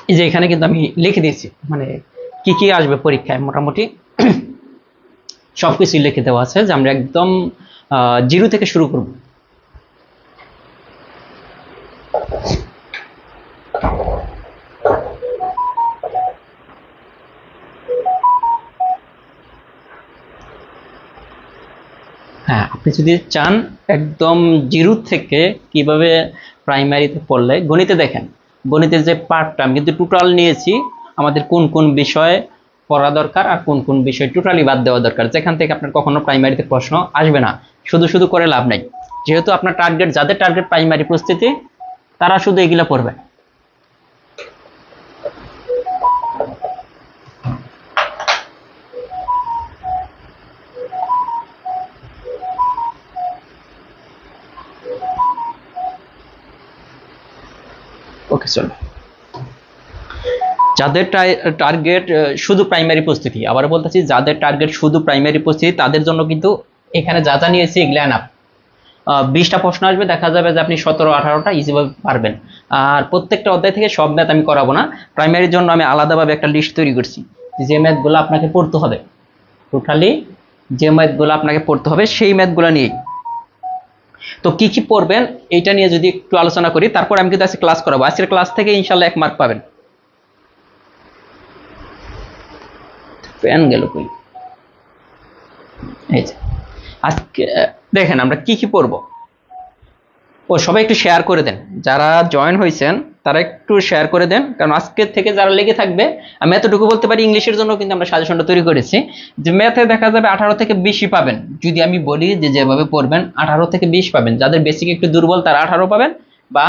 এই যে এখানে কিন্তু আমি লিখে দিয়েছি, মানে কি কি আসবে পরীক্ষায় মোটামুটি সবকিছু লিখে দেওয়া আছে, যে আমরা একদম জিরো থেকে শুরু করব। হ্যাঁ, আপনি যদি চান একদম জিরো থেকে কিভাবে প্রাইমারিতে পড়লে, গণিতে দেখেন, গণিতের যে পার্টটা আমি কিন্তু টোটাল নিয়েছি, আমাদের কোন কোন বিষয় পড়া দরকার আর কোন কোন বিষয় টোটালি বাদ দেওয়া দরকার, যেখান থেকে আপনার কখনো প্রাইমারিতে প্রশ্ন আসবে না। শুধু শুধু করে লাভ নাই, যেহেতু আপনার টার্গেট, যাদের টার্গেট প্রাইমারি প্রস্তুতি, তারা শুধু এগুলা পড়বে। ওকে, চলো। যাদের টার্গেট শুধু প্রাইমারি প্রস্তুতি, আবার বলতেছি, যাদের টার্গেট শুধু প্রাইমারি প্রস্তুতি, তাদের জন্য কিন্তু এখানে যা যা নিয়েছি এগুলো আপ 20টা প্রশ্ন আসবে, দেখা যাবে যে আপনি 17-18টা ইজিভাবে পারবেন। আর প্রত্যেকটা অধ্যায় থেকে সব ম্যাথ আমি করাবো না, প্রাইমারির জন্য আমি আলাদাভাবে একটা লিস্ট তৈরি করছি, যে ম্যাথগুলো আপনাকে পড়তে হবে, টোটালি যে ম্যাথগুলো আপনাকে পড়তে হবে সেই ম্যাথগুলো নিয়েই। তো কি কি পড়বেন এইটা নিয়ে যদি একটু আলোচনা করি, তারপর আমি কিন্তু আজকে ক্লাস করাবো। আজকের ক্লাস থেকে ইনশাল্লাহ 1 মার্ক পাবেন। ফ্যান গেল কই? এই যে আজকে দেখেন আমরা কি কি পড়বো। ও সবাই একটু শেয়ার করে দেন, যারা জয়েন হয়েছেন তারা একটু শেয়ার করে দেন, কারণ আজকে থেকে যারা লেগে থাকবে, আমি এতটুকু বলতে পারি, ইংলিশের জন্য কিন্তু আমরা সাজেশনটা তৈরি করেছি, যে ম্যাথে দেখা যাবে 18 থেকে 20ই পাবেন। যদি আমি বলি যে যেভাবে পড়বেন 18 থেকে 20 পাবেন, যাদের বেসিক একটু দুর্বল তারা 18 পাবেন, বা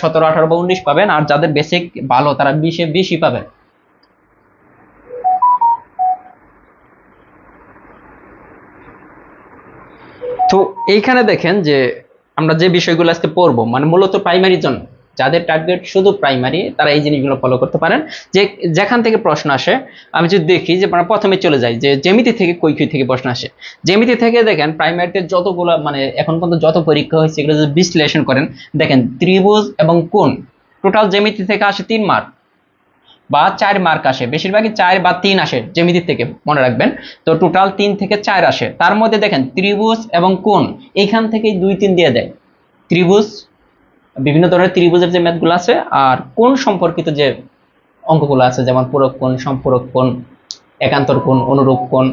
17, 18 বা 19 পাবেন, আর যাদের বেসিক ভালো তারা 20-এ 20ই পাবেন। তো এইখানে দেখেন যে আমরা যে বিষয়গুলো আজকে পড়বো, মানে মূলত প্রাইমারির জন্য, যাদের টার্গেট শুধু প্রাইমারি, তারা এই জিনিসগুলো ফলো করতে পারেন। যে যেখান থেকে প্রশ্ন আসে, আমি যদি দেখি যে আমরা প্রথমে চলে যাই যে জ্যামিতি থেকে কই কই থেকে প্রশ্ন আসে। জ্যামিতি থেকে দেখেন প্রাইমারিতে যতগুলো, মানে এখন পর্যন্ত যত পরীক্ষা হয়েছে এগুলো যদি বিশ্লেষণ করেন, দেখেন ত্রিভুজ এবং কোণ, টোটাল জ্যামিতি থেকে আসে 3 মার্ক বা 4 মার্ক আসে, বেশিরভাগই 4 বা 3 আসে জ্যামিতি থেকে, মনে রাখবেন। তো টোটাল 3 থেকে 4 আসে, তার মধ্যে দেখেন ত্রিভুজ এবং কোণ এইখান থেকেই 2-3 দিয়ে দেয়। ত্রিভুজ, বিভিন্ন ধরনের ত্রিভুজের যে ম্যাথগুলো আছে, আর কোণ সম্পর্কিত যে অঙ্কগুলো আছে, যেমন পূরক কোণ, সম্পূরক কোণ, একান্তর কোণ, অনুরূপ কোণ,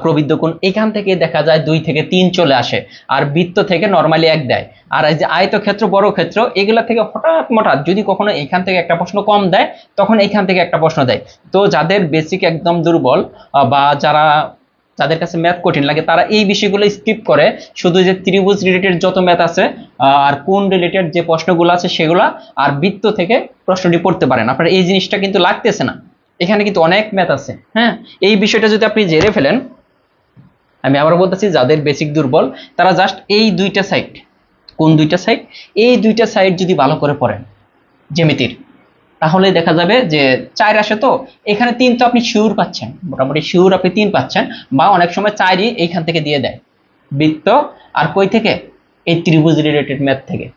প্রবৃদ্ধ কোণ, এখান থেকে দেখা যায় 2 থেকে 3 চলে আসে। আর বৃত্ত থেকে নরমালি 1 দেয়। আর এই যে আয়তক্ষেত্র, বর্গক্ষেত্র, এগুলা থেকে হঠাৎ যদি কখনো এখান থেকে একটা প্রশ্ন কম দেয়, তখন এখান থেকে একটা প্রশ্ন দেয়। তো যাদের বেসিক একদম দুর্বল, বা যাদের কাছে ম্যাথ কঠিন লাগে, তারা এই বিষয়গুলো স্কিপ করে শুধু যে ত্রিভুজ রিলেটেড যত ম্যাথ আছে, আর কোণ রিলেটেড যে প্রশ্নগুলো আছে সেগুলা, আর বৃত্ত থেকে প্রশ্নটি পড়তে পারেন। আপনার এই জিনিসটা কিন্তু লাগতেছে না, এখানে কিন্তু অনেক ম্যাথ আছে। হ্যাঁ, এই বিষয়টা যদি আপনি জেনে ফেলেন, আমি আবার বলতেছি, যাদের বেসিক দুর্বল তারা জাস্ট এই দুইটা সাইড, কোন দুইটা সাইড, এই দুইটা সাইড যদি ভালো করে পড়েন জ্যামিতির, তাহলে দেখা যাবে যে 4 আসে। তো এখানে 3 তো আপনি শিওর পাচ্ছেন, মোটামুটি শিওর আপনি 3 পাচ্ছেন, বা অনেক সময় 4ই এইখান থেকে দিয়ে দেয়, বৃত্ত আর কই থেকে, এই ত্রিভুজ রিলেটেড ম্যাথ থেকে।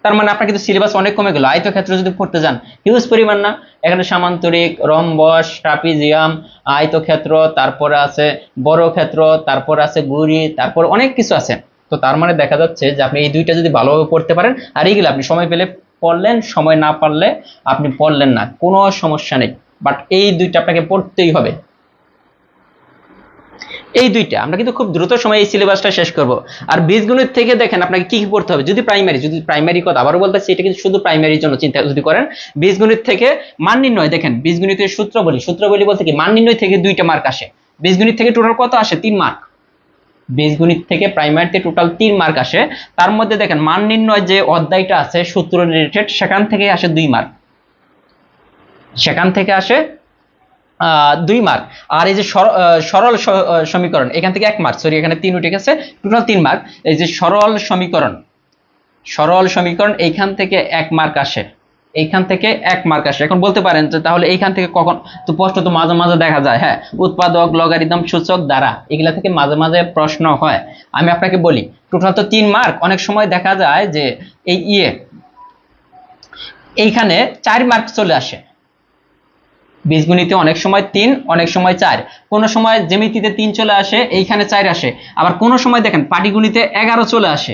তার মানে আপনার কিন্তু সিলেবাস অনেক কমে গেল। আয়তক্ষেত্র যদি পড়তে যান, হিউজ পরিমাণ না, এখানে সামান্তরিক, রম্বস, ট্রাপিজিয়াম, আয়তক্ষেত্র, তারপরে আছে বর্গক্ষেত্র, তারপরে আছে ঘুড়ি, তারপর অনেক কিছু আছে। তো তার মানে দেখা যাচ্ছে যে আপনি এই দুইটা যদি ভালোভাবে পড়তে পারেন, আর এইগুলো আপনি সময় পেলে পড়লেন, সময় না পারলে আপনি পড়লেন না, কোনো সমস্যা নেই, বাট এই দুইটা আপনাকে পড়তেই হবে। এই দুইটা আমরা কিন্তু খুব দ্রুত সময় এই সিলেবাসটা শেষ করব। আর বীজগণিত থেকে দেখেন আপনাকে কি কি পড়তে হবে, যদি প্রাইমারি কথা আবারও বলতেছি, এটা কিন্তু শুধু প্রাইমারির জন্য চিন্তা যদি করেন। বীজগণিত থেকে মান নির্ণয়, দেখেন বীজগণিতের সূত্র বলি বলতে কি, মান নির্ণয় থেকে 2টা মার্ক আসে। বীজগণিত থেকে টোটাল কত আসে? 3 মার্ক। বীজগণিত থেকে প্রাইমারিতে টোটাল 3 মার্ক আসে। তার মধ্যে দেখেন মান নির্ণয় যে অধ্যায়টা আছে সূত্র রিলেটেড, সেখান থেকে আসে 2 মার্ক, সেখান থেকে আসে 2 মার্ক। আর এই যে সরল সমীকরণ, এখান থেকে 1 মার্ক, সরি এখানে 3 উঠে গেছে, টোটাল 3 মার্ক। এই যে সরল সমীকরণ এইখান থেকে 1 মার্ক আসে, এইখান থেকে 1 মার্ক আসে। এখন বলতে পারেন যে তাহলে এইখান থেকে কখন, তো প্রশ্ন তো মাঝে মাঝে দেখা যায়, হ্যাঁ, উৎপাদক, লগারিদম, সূচক, দ্বারা, এগুলা থেকে মাঝে মাঝে প্রশ্ন হয়। আমি আপনাকে বলি টোটাল তো 3 মার্ক, অনেক সময় দেখা যায় যে এই এইখানে 4 মার্ক চলে আসে। বীজগণিতে অনেক সময় 3, অনেক সময় 4, কোন সময় জ্যামিতিতে 3 চলে আসে, এইখানে 4 আসে, আবার কোন সময় দেখেন পাটিগণিতে 11 চলে আসে,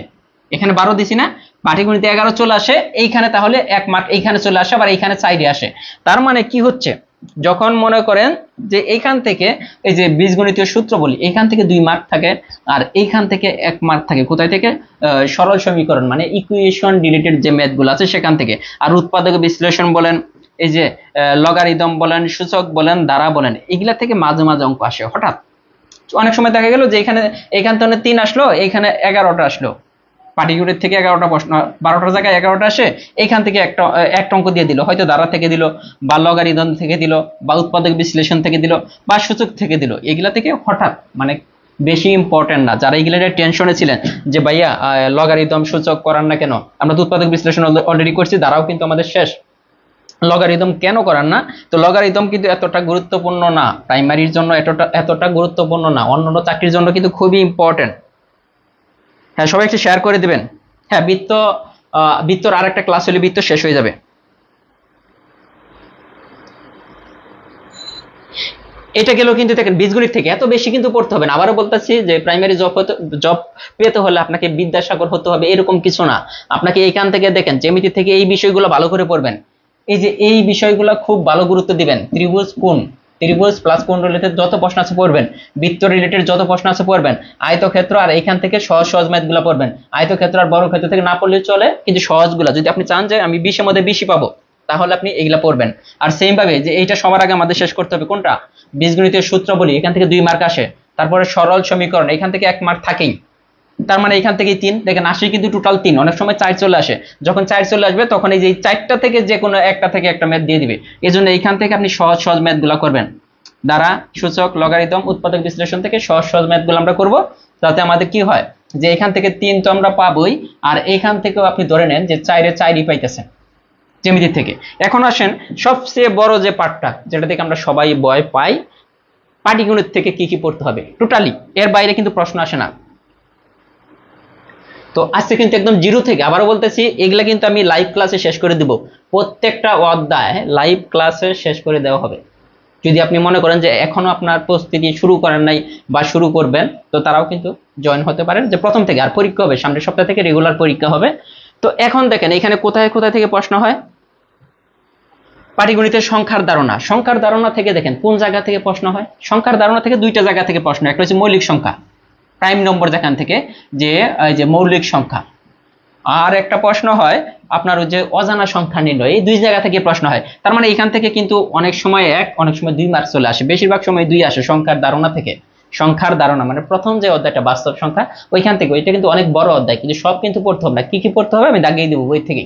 এখানে 12 দিছি না, পাটিগণিতে 11 চলে আসে, এইখানে তাহলে 1 মার্ক এইখানে চলে আসে, আবার এইখানে 4 আসে। তার মানে কি হচ্ছে, যখন মনে করেন যে এইখান থেকে এই যে বীজগণিতীয় সূত্র বলি, এইখান থেকে 2 মার্ক থাকে, আর এইখান থেকে 1 মার্ক থাকে, কোথায় থেকে, সরল সমীকরণ মানে ইকুয়েশন রিলেটেড যে ম্যাথ গুলো আছে সেখান থেকে। আর উৎপাদক বিশ্লেষণ বলেন, এই যে লগারিদম বলেন, সূচক বলেন, দ্বারা বলেন, এগুলা থেকে মাঝে মাঝে অঙ্ক আসে হঠাৎ। অনেক সময় দেখা গেল যে এখান থেকে 3 আসলো, এইখানে 11টা আসলো, পাটিগণিত থেকে 11টা প্রশ্ন, 12টার জায়গায় 11টা আসে, এইখান থেকে একটা অঙ্ক দিয়ে দিল, হয়তো দ্বারা থেকে দিল, বা লগারিদম থেকে দিল, বা উৎপাদক বিশ্লেষণ থেকে দিল, বা সূচক থেকে দিল, এগুলা থেকে হঠাৎ, মানে বেশি ইম্পর্টেন্ট না। যারা এগুলা টেনশনে ছিলেন যে ভাইয়া লগারিদম সূচক করার না কেন, আমরা তো উৎপাদক বিশ্লেষণ অলরেডি করছি, দ্বারাও কিন্তু আমাদের শেষ, লগারিদম কেন করার না, তো লগারিদম কিন্তু এতটা গুরুত্বপূর্ণ না, প্রাইমারির জন্য এতটা গুরুত্বপূর্ণ না, অন্যান্য চাকরির জন্য কিন্তু খুবই ইম্পর্টেন্ট। হ্যাঁ, সবাই একটু শেয়ার করে দিবেন। হ্যাঁ, বৃত্তর আর একটা ক্লাস হলে বৃত্ত শেষ হয়ে যাবে। এটা গেল কিন্তু দেখেন বীজগণিত থেকে, এত বেশি কিন্তু পড়তে হবে না। আবারও বলতেছি যে প্রাইমারি জব পেতে হলে আপনাকে বিদ্যাসাগর হতে হবে এরকম কিছু না, আপনাকে এইখান থেকে দেখেন জ্যামিতি থেকে এই বিষয়গুলো ভালো করে পড়বেন, এই যে এই বিষয়গুলো খুব ভালো গুরুত্ব দিবেন, ত্রিভুজ প্লাস কোণ রিলেটেড যত প্রশ্ন আছে পড়বেন, বৃত্ত রিলেটেড যত প্রশ্ন আছে পড়বেন, আয়তক্ষেত্র আর এইখান থেকে সহজ সহজ ম্যাথ গুলা পড়বেন। আয়তক্ষেত্র আর বর্গক্ষেত্র থেকে না পড়লেও চলে, কিন্তু সহজগুলা যদি আপনি চান যে আমি 20 এর মধ্যে 20 পাবো, তাহলে আপনি এগুলা পড়বেন। আর সেম ভাবে যে এইটা সবার আগে আমাদের শেষ করতে হবে কোনটা, বীজগণিতের সূত্র বলি, এখান থেকে 2 মার্ক আসে, তারপরে সরল সমীকরণ এখান থেকে 1 মার্ক থাকেই, তার মানে এখান থেকে 3, দেখেন আসে কিন্তু টোটাল 3, অনেক সময় 4 চলে আসে, যখন 4 চলে আসবে তখন এই যে 4টা থেকে যে কোনো একটা থেকে একটা ম্যাথ দিয়ে দিবে, এই জন্য এইখান থেকে আপনি সহজ সহজ ম্যাথ গুলা করবেন, দ্বারা, সূচক, লগারিদম, উৎপাদক বিশ্লেষণ থেকে সহজ সহজ ম্যাথ গুলো আমরা করবো, তাতে আমাদের কি হয় যে এখান থেকে 3 তো আমরা পাবোই, আর এখান থেকেও আপনি ধরে নেন যে 4 এ 4ই পাইতেছেন জ্যামিতি থেকে। এখন আসেন সবচেয়ে বড় যে পার্টটা, যেটা থেকে আমরা সবাই ভয় পাই, পাটিগণিত থেকে কি কি পড়তে হবে টোটালি, এর বাইরে কিন্তু প্রশ্ন আসে না। তো আজকে কিন্তু একদম জিরো থেকে, আবারও বলতেছি এগুলা কিন্তু আমি লাইভ ক্লাসে শেষ করে দিব, প্রত্যেকটা অধ্যায় লাইভ ক্লাসে শেষ করে দেওয়া হবে। যদি আপনি মনে করেন যে এখনো আপনার প্রস্তুতি শুরু করেন নাই বা শুরু করবেন, তো তারাও কিন্তু জয়েন হতে পারেন, যে প্রথম থেকে, আর পরীক্ষা হবে সামনের সপ্তাহ থেকে, রেগুলার পরীক্ষা হবে। তো এখন দেখেন এখানে কোথায় কোথায় থেকে প্রশ্ন হয়, পাটিগণিতের সংখ্যার ধারণা থেকে দেখেন কোন জায়গা থেকে প্রশ্ন হয়, সংখ্যার ধারণা থেকে 2টা জায়গা থেকে প্রশ্ন, একটা হচ্ছে মৌলিক সংখ্যা, প্রাইম নম্বর যেখান থেকে, যে এই যে মৌলিক সংখ্যা, আর একটা প্রশ্ন হয় আপনার ওই যে অজানা সংখ্যা নির্ণয়, এই 2 জায়গা থেকে প্রশ্ন হয়। তার মানে এখান থেকে কিন্তু অনেক সময় 1, অনেক সময় 2 মার্ক চলে আসে, বেশিরভাগ সময় 2 আসে সংখ্যার ধারণা থেকে। সংখ্যার ধারণা মানে প্রথম যে অধ্যায়টা বাস্তব সংখ্যা, ওইখান থেকে, ওইটা কিন্তু অনেক বড় অধ্যায়, কিন্তু সব কিন্তু পড়তে হবে না, কি কি পড়তে হবে আমি দাগিয়ে দিব বই থেকে,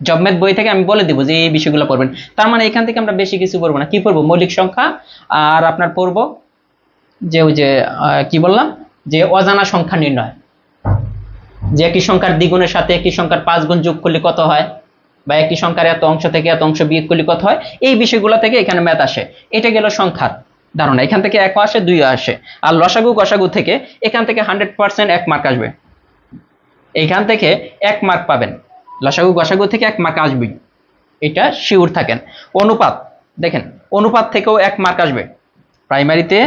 জব ম্যাথ বই থেকে আমি বলে দিব যে এই বিষয়গুলো পড়বেন। তার মানে এখান থেকে আমরা বেশি কিছু পড়বো না, কি পড়বো, মৌলিক সংখ্যা, আর আপনার পড়বো যে ওই যে কি বললাম, যে অজানা সংখ্যা নির্ণয়, যে একটি সংখ্যার দ্বিগুণের সাথে একটি সংখ্যার 5 গুণ যোগ করলে কত হয়, বা একটি সংখ্যার এত অংশ থেকে এত অংশ বিয়োগ করলে কত হয়, এই বিষয়গুলো থেকে এখানে ম্যাথ আসে। এটা গেল সংখ্যার ধারণা, এখান থেকে 1 আসে, 2 আসে। আর লসাগু গসাগু থেকে এখান থেকে 100% 1 মার্ক আসবে, এখান থেকে 1 মার্ক পাবেন, লসাগু গসাগু থেকে 1 মার্ক আসবেই, এটা শিওর থাকেন। অনুপাত, দেখেন অনুপাত থেকেও 1 মার্ক আসবে, প্রাইমারিতে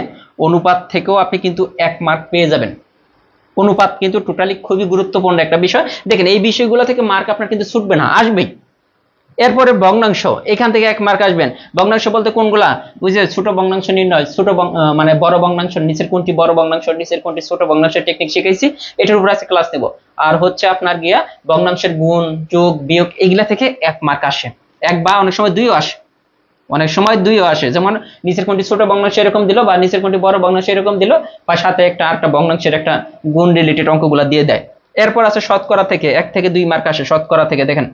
অনুপাত থেকেও আপনি কিন্তু 1 মার্ক পেয়ে যাবেন। অনুপাত কিন্তু টোটালি খুবই গুরুত্বপূর্ণ একটা বিষয়, দেখেন এই বিষয়গুলো থেকে মার্ক আপনার কিন্তু ছুটবে না, আসবেই। এরপরে ভগ্নাংশ, এখান থেকে 1 মার্ক আসবেন। ভগ্নাংশ বলতে কোনগুলা, ওই যে ছোট ভগ্নাংশ নির্ণয়, মানে বড় ভগ্নাংশ, নিচের কোনটি বড় ভগ্নাংশ, নিচের কোনটি ছোট ভগ্নাংশের টেকনিক শিখাইছি, এটার উপর আছে ক্লাস নেব। আর হচ্ছে আপনার গিয়া ভগ্নাংশের গুণ যোগ বিয়োগ, এগুলা থেকে 1 মার্ক আসে, 1 বা অনেক সময় 2ও আসে, অনেক সময় 2ও আসে, যেমন নিচের কোনটি ছোট ভগ্নাংশ এরকম দিল, বা নিচের কোনটি বড় ভগ্নাংশ এরকম দিল, বা সাথে আরেকটা ভগ্নাংশের একটা গুণ রিলেটেড অঙ্কগুলা দিয়ে দেয়। এরপর আছে শতকরা থেকে 1 থেকে 2 মার্ক আসে, শতকরা থেকে দেখেন,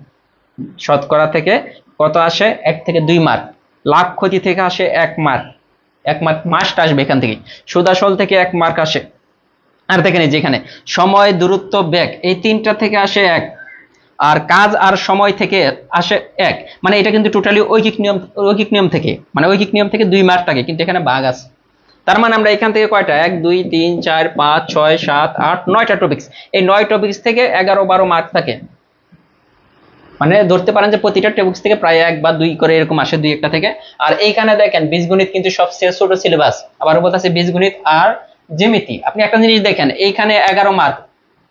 শতকরা থেকে কত আসে, 1 থেকে 2 মার্ক। লাভ ক্ষতি থেকে আসে 1 মার্ক, 1 মার্ক মাস্ট আসবে এখান থেকে। সুদ আসল থেকে 1 মার্ক আসে। আর দেখেন যেখানে সময়, দূরত্ব, বেগ, এই 3টা থেকে আসে 1, আর কাজ আর সময় থেকে আসে 1, মানে এটা কিন্তু টোটালি ঐকিক নিয়ম থেকে, মানে ঐকিক নিয়ম থেকে 2 মার্ক থাকে, কিন্তু এখানে ভাগ আছে। তার মানে আমরা এখান থেকে কয়টা, 1 2 3 4 5 6 7 8 9টা টপিকস, এই 9 টপিকস থেকে 11 12 মার্ক থাকে। মানে ধরতে পারেন যে প্রতিটা টেক্সট থেকে প্রায় 1 বা 2 করে এরকম আসে, 2-1টা থেকে। আর এইখানে দেখেন বীজগণিত কিন্তু সবচেয়ে ছোট সিলেবাস, আবারও বলতেছে বীজগণিত আর জ্যামিতি। আপনি একটা জিনিস দেখেন, এইখানে 11 মার্ক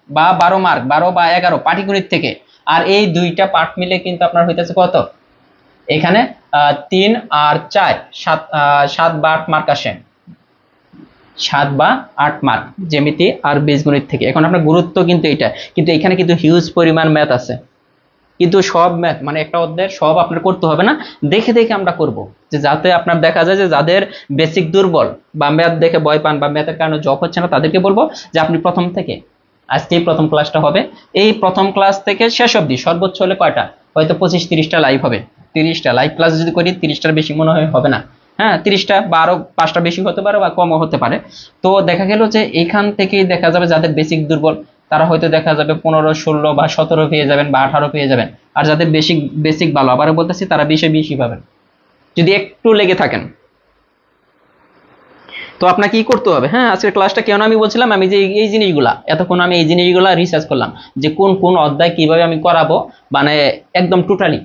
বা 12 মার্ক, 12 বা 11 পাটিগণিত থেকে, আর এই দুইটা পার্ট মিলে কিন্তু আপনার হইতেছে কত, এখানে 3 আর 4 7 বা 8 মার্ক আসে, 7 বা 8 মার্ক জ্যামিতি আর বীজগণিত থেকে। এখন আপনার গুরুত্ব কিন্তু এটা, কিন্তু এখানে কিন্তু হিউজ পরিমাণ ম্যাথ আছে, কিন্তু সব ম্যাথ মানে একটা অধ্যায়ের সব আপনার করতে হবে না, দেখে দেখে আমরা করব, যে যাতে আপনার দেখা যায় যে যাদের বেসিক দুর্বল বা ম্যাথ দেখে ভয় পান বা ম্যাথের কারণে জব হচ্ছে না, তাদেরকে বলবো যে আপনি প্রথম থেকে, আজকেই প্রথম ক্লাসটা হবে, এই প্রথম ক্লাস থেকে শেষ অবধি সর্বোচ্চ হলে কয়টা, হয়তো 25-30টা লাইভ হবে। 30টা লাইভ ক্লাস যদি করি, 30টার বেশি মনে হয় হবে না, হ্যাঁ 30টা বা আরো 5টা বেশি হতে পারে বা কমও হতে পারে। তো দেখা গেল যে এইখান থেকেই দেখা যাবে যাদের বেসিক দুর্বল তারা হয়তো দেখা যাবে 15, 16 বা 17 পেয়ে যাবেন বা 18 পেয়ে যাবেন। আর যাদের বেসিক বেসিক ভালো, আবারও বলতেছি, তারা 20-20 পাবেন যদি একটু লেগে থাকেন। তো আপনাকে কি করতে হবে, হ্যাঁ আজকের ক্লাসটা কেন আমি বলছিলাম, আমি যে এই জিনিসগুলা এতক্ষণ আমি এই জিনিসগুলা রিসার্চ করলাম, যে কোন কোন অধ্যায় কিভাবে আমি করাবো, মানে একদম টোটালি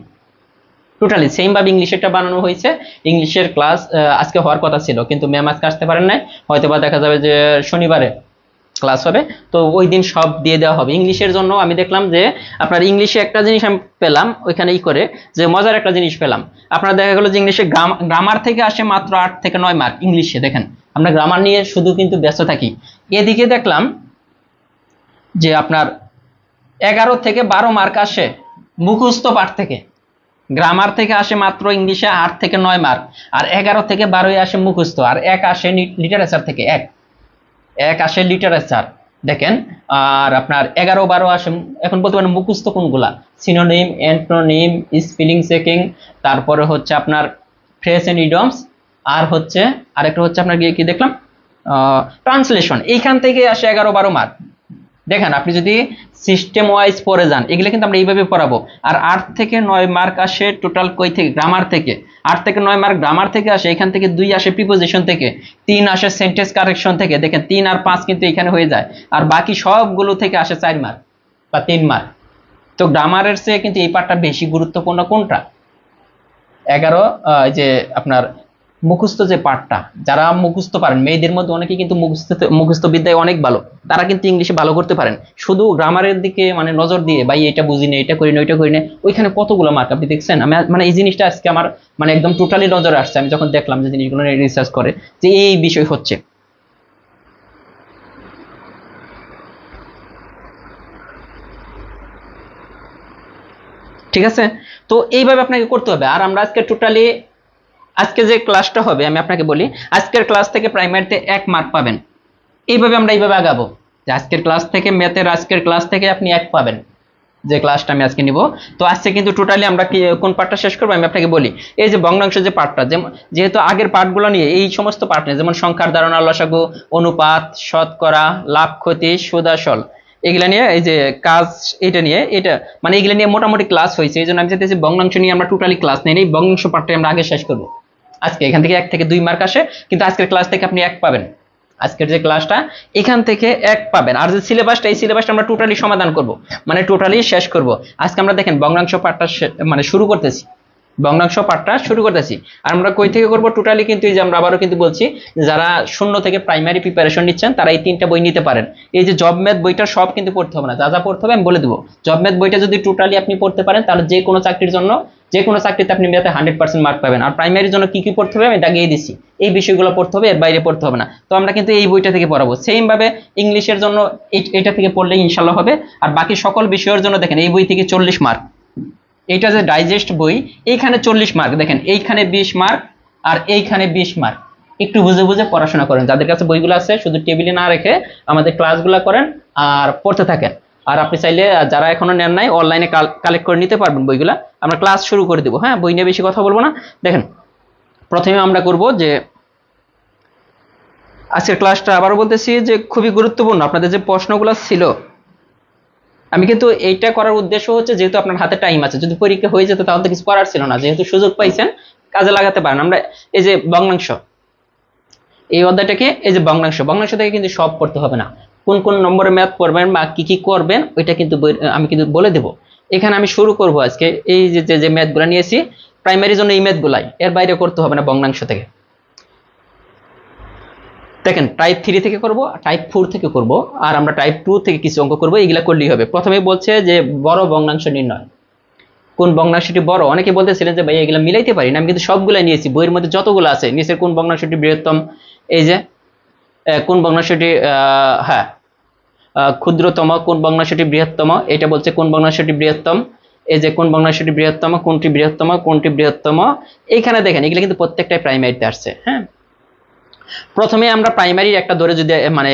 সেম ভাবে ইংলিশেরটা বানানো হয়েছে। ইংলিশের ক্লাস আজকে হওয়ার কথা ছিল, কিন্তু ম্যাম আজকে আসতে পারেন নাই, হয়তো বা দেখা যাবে যে শনিবারে ক্লাস হবে, তো ওই দিন সব দিয়ে দেওয়া হবে। ইংলিশের জন্য আমি দেখলাম যে আপনার ইংলিশে একটা জিনিস আমি পেলাম ওইখানে করে, যে মজার একটা জিনিস পেলাম। আপনার দেখা গেল যে ইংলিশে গ্রামার থেকে আসে মাত্র 8 থেকে 9 মার্ক ইংলিশে। দেখেন আমরা গ্রামার নিয়ে শুধু কিন্তু ব্যস্ত থাকি। এদিকে দেখলাম যে আপনার 11 থেকে 12 মার্ক আসে মুখস্থ পাঠ থেকে। গ্রামার থেকে আসে মাত্র ইংলিশে 8 থেকে 9 মার্ক, আর 11 থেকে 12 আসে মুখস্থ, আর 1 আসে লিটারেচার থেকে, এক আসে লিটারেচার। দেখেন আর আপনার 11-12 আসে, এখন বলতে পারেন মুখস্থ কোনগুলা, সিনোনিম, অ্যান্টোনিম, স্পেলিং চেকিং, তারপরে হচ্ছে আপনার ফ্রেজ এন্ড ইডিয়মস, আর হচ্ছে আরেকটা হচ্ছে আপনার কি দেখলাম ট্রান্সলেশন। এইখান থেকে আসে 11-12 মার্ক। দেখেন আপনি যদি সিস্টেম ওয়াইজ পড়ে যান, এগুলো কিন্তু আমরা এইভাবে পড়াবো। আর 8 থেকে 9 মার্ক আসে টোটাল কই থেকে, গ্রামার থেকে। 8 থেকে 9 মার্ক গ্রামার থেকে আসে, এখান থেকে 2 আসে প্রিপোজিশন থেকে, 3 আসে সেন্টেন্স কারেকশন থেকে। দেখেন 3 আর 5 কিন্তু এখানে হয়ে যায়, আর বাকি সবগুলো থেকে আসে 4 মার্ক বা 3 মার্ক। তো গ্রামারের চেয়ে কিন্তু এই পার্টটা বেশি গুরুত্বপূর্ণ কোনটা, 11 যে আপনার মুখস্থ যে পার্টটা। যারা মুখস্থ পারেন, মেয়েদের মধ্যে অনেকে কিন্তু মুখস্থ বিদ্যায় অনেক ভালো, তারা কিন্তু ইংলিশে ভালো করতে পারেন। শুধু গ্রামারের দিকে মানে নজর দিয়ে ভাই এটা বুঝি না, এটা করি না, ওইটা করি না, ওইখানে কতগুলো মার্ক আপনি দেখছেন। আমি মানে এই জিনিসটা আজকে আমার মানে একদম টোটালি নজরে আসছে, আমি যখন দেখলাম যে জিনিসগুলো নিয়ে রিসার্চ করে যে এই বিষয় হচ্ছে। ঠিক আছে, তো এইভাবে আপনাকে করতে হবে। আর আমরা আজকে টোটালি আজকে যে ক্লাসটা হবে আমি আপনাকে বলি, আজকের ক্লাস থেকে প্রাইমারিতে 1 মার্ক পাবেন। এইভাবে আমরা এইভাবে আগাবো, যে আজকের ক্লাস থেকে ম্যাথের আজকের ক্লাস থেকে আপনি 1 পাবেন, যে ক্লাসটা আমি আজকে নিব। তো আজকে কিন্তু টোটালি আমরা কি কোন পার্টটা শেষ করবো আমি আপনাকে বলি। এই যে ভগ্নাংশ যে পার্টটা, যেহেতু আগের পার্টগুলো নিয়ে এই সমস্ত পার্ট নিয়ে, যেমন সংখ্যার ধারণা, লসাগু, অনুপাত, শতকরা, লাভ ক্ষতি, সুদ আসল, এগুলা নিয়ে এই যে কাজ, এটা নিয়ে এটা মানে এগুলা নিয়ে মোটামুটি ক্লাস হয়েছে। এই জন্য আমি চাইতেছি ভগ্নাংশ নিয়ে আমরা টোটালি ক্লাস নেই, এই ভগ্নাংশ পার্টটা আমরা আগে শেষ করবো। আজকে এখান থেকে 1 থেকে 2 মার্ক আসে, কিন্তু আজকের ক্লাস থেকে আপনি 1 পাবেন। আজকের যে ক্লাসটা এখান থেকে 1 পাবেন। আর যে সিলেবাসটা, এই সিলেবাসটা আমরা টোটালি সমাধান করব, মানে টোটালি শেষ করব। আজকে আমরা দেখেন ভগ্নাংশ পাঠটা মানে শুরু করতেছি, ভগ্নাংশ পাঠটা শুরু করতেছি। আর আমরা কই থেকে করব টোটালি, কিন্তু এই যে আমরা আবারও কিন্তু বলছি, যারা 0 থেকে প্রাইমারি প্রিপারেশন নিচ্ছেন তারা এই 3টা বই নিতে পারেন। এই যে জব ম্যাথ বইটা সব কিন্তু পড়তে হবে না, যা যা পড়তে হবে আমি বলে দেবো। জব ম্যাথ বইটা যদি টোটালি আপনি পড়তে পারেন, তাহলে যে কোনো চাকরির জন্য, যে কোনো চাকরিতে আপনি ম্যাথে 100% মার্ক পাবেন। আর প্রাইমারির জন্য কি কি পড়তে হবে আমি দাগিয়ে দিচ্ছি, এই বিষয়গুলো পড়তে হবে, এর বাইরে পড়তে হবে না। তো আমরা কিন্তু এই বইটা থেকে পড়াবো। সেম ভাবে ইংলিশের জন্য এটা থেকে পড়লে ইনশাল্লাহ হবে। আর বাকি সকল বিষয়ের জন্য দেখেন এই বই থেকে 40 মার্ক, এটা যে ডাইজেস্ট বই, এইখানে 40 মার্ক, দেখেন এইখানে 20 মার্ক আর এইখানে 20 মার্ক। একটু বুঝে বুঝে পড়াশোনা করেন, যাদের কাছে বইগুলো আছে শুধু টেবিলে না রেখে আমাদের ক্লাসগুলো করেন আর পড়তে থাকেন। আর আপনি চাইলে যারা এখনো নেন নাই, অনলাইনে কালেক্ট করে নিতে পারবেন বইগুলা। আমরা ক্লাস শুরু করে দেবো, হ্যাঁ বই নিয়ে বেশি কথা বলবো না। দেখেন প্রথমে আমরা করব যে আজকের ক্লাসটা আবারও বলতেছি যে খুবই গুরুত্বপূর্ণ। আপনাদের যে প্রশ্নগুলো ছিল, আমি কিন্তু এইটা করার উদ্দেশ্য হচ্ছে যেহেতু আপনার হাতে টাইম আছে, যদি পরীক্ষা হয়ে যেত তাহলে তো কিছু করার ছিল না, যেহেতু সুযোগ পাইছেন কাজে লাগাতে পারেন। আমরা এই যে ভগ্নাংশ, এই অধ্যায়টাকে এই যে ভগ্নাংশ থেকে কিন্তু সব পড়তে হবে না, কোন কোন নম্বরে ম্যাথ করবেন বা কি কি করবেন ওইটা কিন্তু আমি কিন্তু বলে দেবো। এখানে আমি শুরু করব আজকে এই যে যে ম্যাথগুলো নিয়েছি প্রাইমারির জন্য, এই ম্যাথগুলাই, এর বাইরে করতে হবে না ভগ্নাংশ থেকে। দেখেন টাইপ 3 থেকে করব, টাইপ 4 থেকে করব, আর আমরা টাইপ 2 থেকে কিছু অঙ্ক করব, এগুলা করলেই হবে। প্রথমে বলছে যে বড় ভগ্নাংশ নির্ণয়, কোন ভগ্নাংশটি বড়। অনেকে বলতেছিলেন যে ভাই এগুলা মিলাইতে পারি না, আমি কিন্তু সবগুলা নিয়েছি, বইয়ের মধ্যে যতগুলো আছে নিচের কোন ভগ্নাংশটি বৃহত্তম, এই যে কোন ভগ্নাংশটি হ্যাঁ ক্ষুদ্রতম, কোন ভগ্নাংশটি বৃহত্তম, এটা বলছে কোন ভগ্নাংশটি বৃহত্তম, এই যে কোন ভগ্নাংশটি বৃহত্তম, কোনটি বৃহত্তম, কোনটি বৃহত্তম। এইখানে দেখেন এগুলো কিন্তু প্রত্যেকটাই প্রাইমারিতে আসছে। হ্যাঁ, প্রথমে আমরা প্রাইমারি একটা ধরে যদি মানে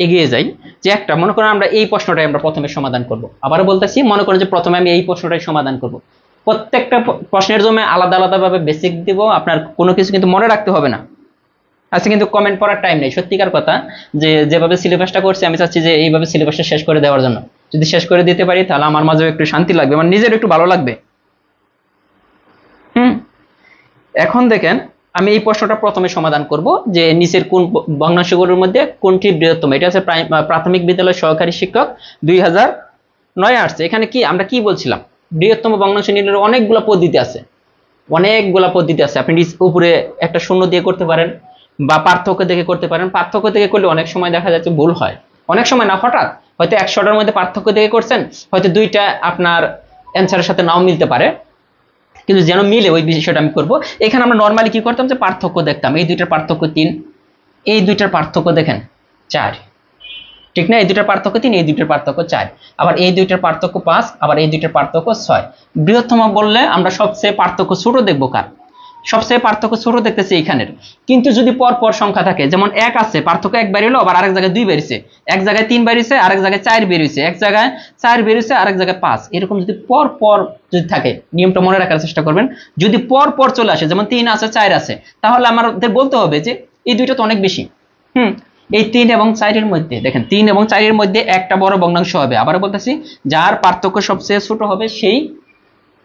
এগিয়ে যাই, যে একটা মনে করেন আমরা এই প্রশ্নটাই আমরা প্রথমে সমাধান করব। আবারও বলতেছি, মনে করেন যে প্রথমে আমি এই প্রশ্নটাই সমাধান করব। প্রত্যেকটা প্রশ্নের জন্য আলাদা আলাদা ভাবে বেসিক দিব, আপনার কোনো কিছু কিন্তু মনে রাখতে হবে না। আজকে কিন্তু কমেন্ট পড়ার টাইম নেই, সত্যিকার কথা, যে যেভাবে সিলেবাসটা করছি আমি চাচ্ছি যে এইভাবে সিলেবাসটা শেষ করে দেওয়ার জন্য। যদি শেষ করে দিতে পারি তাহলে আমার মাঝেও একটু শান্তি লাগবে, মানে নিজের একটু ভালো লাগবে। এখন দেখেন আমি এই প্রশ্নটা প্রথমে সমাধান করব, যে নিচের কোন ভগ্নাংশগুলোর মধ্যে কোনটি বৃহত্তম। এটা হচ্ছে প্রাথমিক বিদ্যালয় সহকারী শিক্ষক 2009 আসছে। এখানে কি আমরা কি বলছিলাম, বৃহত্তম ভগ্নাংশ নির্ণয়ের অনেকগুলো পদ্ধতি আছে, অনেকগুলা পদ্ধতি আছে। আপনি উপরে একটা শূন্য দিয়ে করতে পারেন, বা পার্থক্য দেখে করতে পারেন। পার্থক্য দেখে করলে অনেক সময় দেখা যাচ্ছে ভুল হয়, অনেক সময় না, হঠাৎ হয়তো 100টার মধ্যে পার্থক্য দেখে করছেন, হয়তো দুইটা আপনার অ্যান্সারের সাথে নাও মিলতে পারে, কিন্তু যেন মিলে ওই বিষয়টা আমি করব। এখানে আমরা নর্মালি কি করতাম, যে পার্থক্য দেখতাম, এই দুইটার পার্থক্য 3, এই দুইটার পার্থক্য দেখেন 4, ঠিক না, এই দুইটার পার্থক্য 3, এই দুইটার পার্থক্য 4, আবার এই দুইটার পার্থক্য 5, আবার এই দুইটার পার্থক্য 6। বৃহত্তম বললে আমরা সবচেয়ে পার্থক্য ছোট দেখবো কার, সবচেয়ে পার্থক্য ছোট দেখতেছি এইখানের। কিন্তু যদি পর পর সংখ্যা থাকে, যেমন 1 আছে, পার্থক্য 1 বেরিয়েলো, আবার আরেক জায়গায় 2 বেরিয়েছে, এক জায়গায় 3 বেরিয়েছে, আরেক জায়গায় 4 বেরিয়েছে, এক জায়গায় 4 বেরিয়েছে, আরেক জায়গায় 5, এরকম যদি পর পর যদি থাকে, নিয়মটা মনে রাখার চেষ্টা করবেন। যদি পর পর চলে আসে, যেমন 3 আছে 4 আছে, তাহলে আমাদের বলতে হবে যে এই দুইটা তো অনেক বেশি। এই 3 এবং 4 এর মধ্যে দেখেন, 3 এবং 4 এর মধ্যে একটা বড় ভগ্নাংশ হবে। আবার বলতেছি, যার পার্থক্য সবচেয়ে ছোট হবে সেই,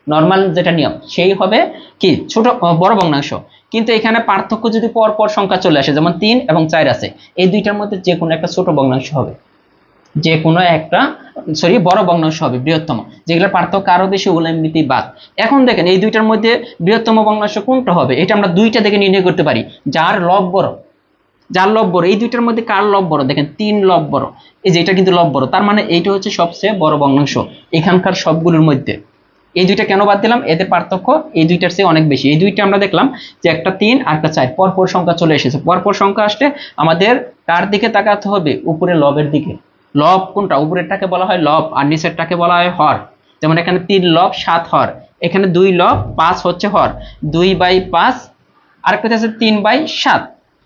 নরমাল যেটা নিয়ম, সেই হবে কি ছোট বড় ভগ্নাংশ। কিন্তু এখানে পার্থক্য যদি পর পর সংখ্যা চলে আসে, যেমন 3 এবং 4 আছে, এই দুইটার মধ্যে যে কোনো একটা ছোট ভগ্নাংশ হবে, যে কোনো একটা বড় ভগ্নাংশ হবে বৃহত্তম, যেগুলোর পার্থক্য আরো বেশি ওগুলো এমনিতেই বাদ। এখন দেখেন এই দুইটার মধ্যে বৃহত্তম ভগ্নাংশ কোনটা হবে, এটা আমরা দুইটা থেকে নির্ণয় করতে পারি। যার লব বড়, যার লব বড়, এই দুইটার মধ্যে কার লব বড়, দেখেন 3 লব বড়, এই যে এটা কিন্তু লব বড়, তার মানে এইটা হচ্ছে সবচেয়ে বড় ভগ্নাংশ এখানকার সবগুলোর মধ্যে। এই দুইটা কেন বাদ দিলাম, এদের পার্থক্য এই দুইটার চেয়ে অনেক বেশি। এই দুইটা আমরা দেখলাম যে একটা 3 আর একটা 4, পরপর সংখ্যা চলে এসেছে। পরপর সংখ্যা আসলে আমাদের কার দিকে তাকাতে হবে, উপরে লবের দিকে। লব কোনটা, উপরেরটাকে বলা হয় লব, আর নিচেরটাকে বলা হয় হর। যেমন এখানে 3 লব 7 হর, এখানে 2 লব 5 হচ্ছে হর, 2/5, আরেকটা হচ্ছে 3/7।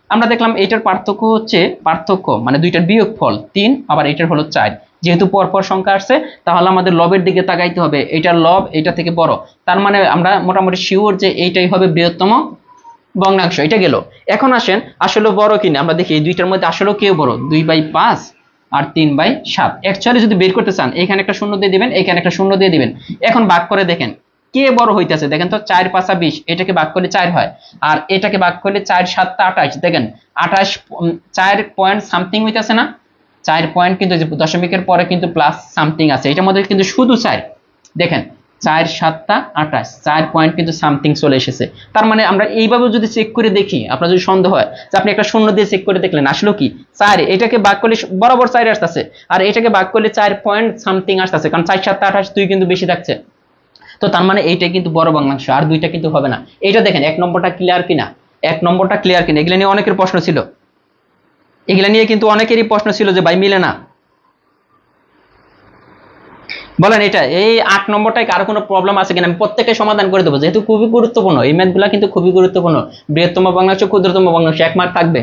আমরা দেখলাম এটার পার্থক্য হচ্ছে, পার্থক্য মানে দুইটার বিয়োগফল 3, আবার এটার হলো 4। যেহেতু পরপর সংখ্যা আসছে, তাহলে আমাদের লবের দিকে তাকাইতে হবে, এটার লব এটা থেকে বড়, তার মানে আমরা মোটামুটি শিওর যে এইটাই হবে বৃহত্তম ভগ্নাংশ। এটা গেল। এখন আসেন আসলে বড় কিনা আমরা দেখি, এই দুইটার মধ্যে আসলে কেউ বড়, 2/5 আর 3/7। অ্যাকচুয়ালি যদি বের করতে চান, এখানে একটা শূন্য দিয়ে দিবেন, এখানে একটা শূন্য দিয়ে দিবেন। এখন ভাগ করে দেখেন কে বড় হইতেছে, দেখেন তো 4 5 20, এটাকে ভাগ করলে 4 হয়, আর এটাকে ভাগ করলে 4 7 28, দেখেন 28, 4 পয়েন্ট সামথিং হইতেছে না, 4 পয়েন্ট কিন্তু দশমিকের পরে কিন্তু প্লাস সামথিং আছে, এটার মধ্যে কিন্তু শুধু 4, দেখেন 4 7 28, 4 পয়েন্ট কিন্তু সামথিং চলে এসেছে। তার মানে আমরা এইভাবে যদি চেক করে দেখি, আপনার যদি সন্দেহ হয় যে আপনি একটা শূন্য দিয়ে চেক করে দেখলেন আসলে কি 4, এটাকে ভাগ করলে বরাবর 4 আসতেছে, আর এটাকে ভাগ করলে 4 পয়েন্ট সামথিং আসতেছে, কারণ 4 7 28 2 কিন্তু বেশি থাকছে। তো তার মানে এইটাই কিন্তু বড় ভগ্নাংশ, আর দুইটা কিন্তু হবে না। এইটা দেখেন 1 নম্বরটা ক্লিয়ার কিনা, 1 নম্বরটা ক্লিয়ার কিনা। এগুলা নিয়ে অনেকের প্রশ্ন ছিল, এগুলা নিয়ে কিন্তু অনেকেরই প্রশ্ন ছিল যে ভাই মিলে না। বলেন এটা এই 8 নম্বরটায় কারো কোনো প্রবলেম আছে কিনা, আমি প্রত্যেককে সমাধান করে দেবো, যেহেতু খুবই গুরুত্বপূর্ণ এই ম্যাথগুলা, কিন্তু খুবই গুরুত্বপূর্ণ। বৃহত্তম ভগ্নাংশ, ক্ষুদ্রতম ভগ্নাংশ, 1 মার্ক থাকবে।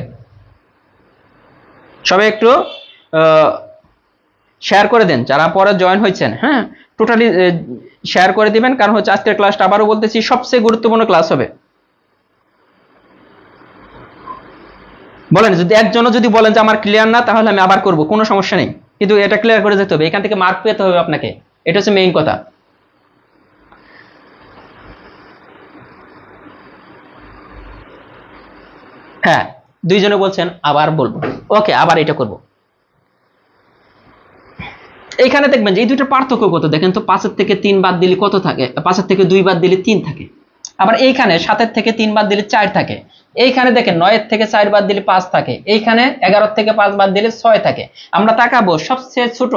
সবাই একটু শেয়ার করে দেন যারা পরে জয়েন হয়েছেন, হ্যাঁ টোটালি শেয়ার করে দিবেন, কারণ হচ্ছে আজকের ক্লাসটা আবারও বলতেছি সবচেয়ে গুরুত্বপূর্ণ ক্লাস হবে। বলেন যদি একজনও যদি বলেন যে আমার ক্লিয়ার না, তাহলে আমি আবার করব, কোনো সমস্যা নেই, কিন্তু এটা ক্লিয়ার করে যেতে হবে, এখান থেকে মার্ক পেতে হবে আপনাকে, এটা হচ্ছে মেইন কথা। হ্যাঁ দুইজনে বলছেন আবার বলবো, ওকে আবার এটা করব। এখানে দেখবেন যে এই দুইটার পার্থক্য কত দেখেন তো, 5 থেকে 3 বাদ দিলে কত থাকে, 5 থেকে 2 বাদ দিলে 3 থাকে। আবার এইখানে 7 থেকে 3 বাদ দিলে 4 থাকে। এইখানে দেখেন 9 থেকে 4 বাদ দিলে 5 থাকে। এইখানে 11 থেকে 5 বাদ দিলে 6 থাকে। আমরা তাকাবো সবচেয়ে ছোট,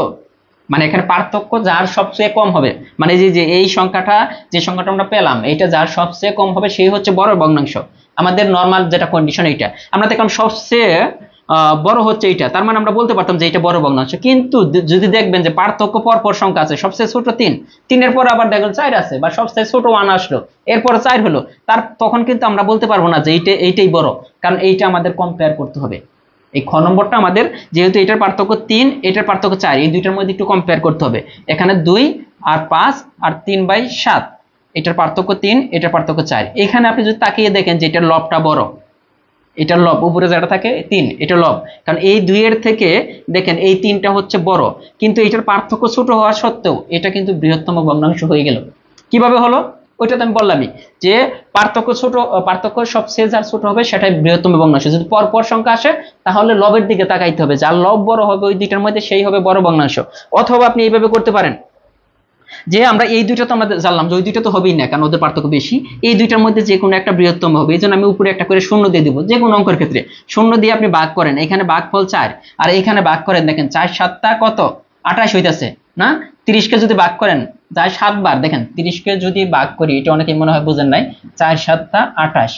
মানে এখানে পার্থক্য যার সবচেয়ে কম হবে, মানে যে এই সংখ্যাটা, যে সংখ্যাটা আমরা পেলাম, এটা যার সবচেয়ে কম হবে সেই হচ্ছে বড় ভগ্নাংশ। আমাদের নর্মাল যেটা কন্ডিশন এইটা আমরা দেখলাম সবচেয়ে বড় হচ্ছে এইটা, তার মানে আমরা বলতে পারতাম যে এটা বড় ভগ্নাংশ। কিন্তু যদি দেখবেন যে পার্থক্য পরপর সংখ্যা আছে, সবচেয়ে ছোট 3, 3 পর আবার দেখবেন 4 আছে, বা সবচেয়ে ছোট 1 আসলো, এরপর 4 হলো, তখন কিন্তু আমরা বলতে পারবো না যে এইটাই বড়, কারণ এইটা আমাদের কম্পেয়ার করতে হবে। এই খ নম্বরটা আমাদের, যেহেতু এটার পার্থক্য 3, এটার পার্থক্য 4, এই দুইটার মধ্যে একটু কম্পেয়ার করতে হবে। এখানে 2 আর 5 আর 3/7, এটার পার্থক্য 3, এটার পার্থক্য 4। এখানে আপনি যদি তাকিয়ে দেখেন যে এটার লবটা বড়, এটার লব উপরে যেটা থাকে 3, এটা লব, কারণ এই 2 এর থেকে দেখেন এই 3টা হচ্ছে বড়, কিন্তু এটার পার্থক্য ছোট হওয়া সত্ত্বেও এটা কিন্তু বৃহত্তম ভগ্নাংশ হয়ে গেল। কিভাবে হলো ওইটা তো আমি বললামই, যে পার্থক্য সবচেয়ে যার ছোট হবে সেটাই বৃহত্তম ভগ্নাংশ। যদি পরপর সংখ্যা আসে তাহলে লবের দিকে তাকাইতে হবে, যার লব বড় হবে ওই দুইটার মধ্যে সেই হবে বড় ভগ্নাংশ। অথবা আপনি এইভাবে করতে পারেন যে আমরা এই দুইটা তো আমরা জানলাম যে ওই দুইটা তো হবেই না, কারণ ওদের পার্থক্য বেশি, এই দুইটার মধ্যে যে কোনো একটা বৃহত্তম হবে। এই জন্য আমি উপরে একটা করে শূন্য দিয়ে দিব, যে কোনো অঙ্কের ক্ষেত্রে শূন্য দিয়ে আপনি ভাগ করেন। এখানে ভাগফল 4 আর এখানে ভাগ করেন, দেখেন 4 7 কত 28 হইতাছে না। 30 কে যদি ভাগ করেন যায় 7 বার, দেখেন 30 কে যদি ভাগ করি, এটা অনেকেই মনে হয় বুঝেন নাই, 4 7 28,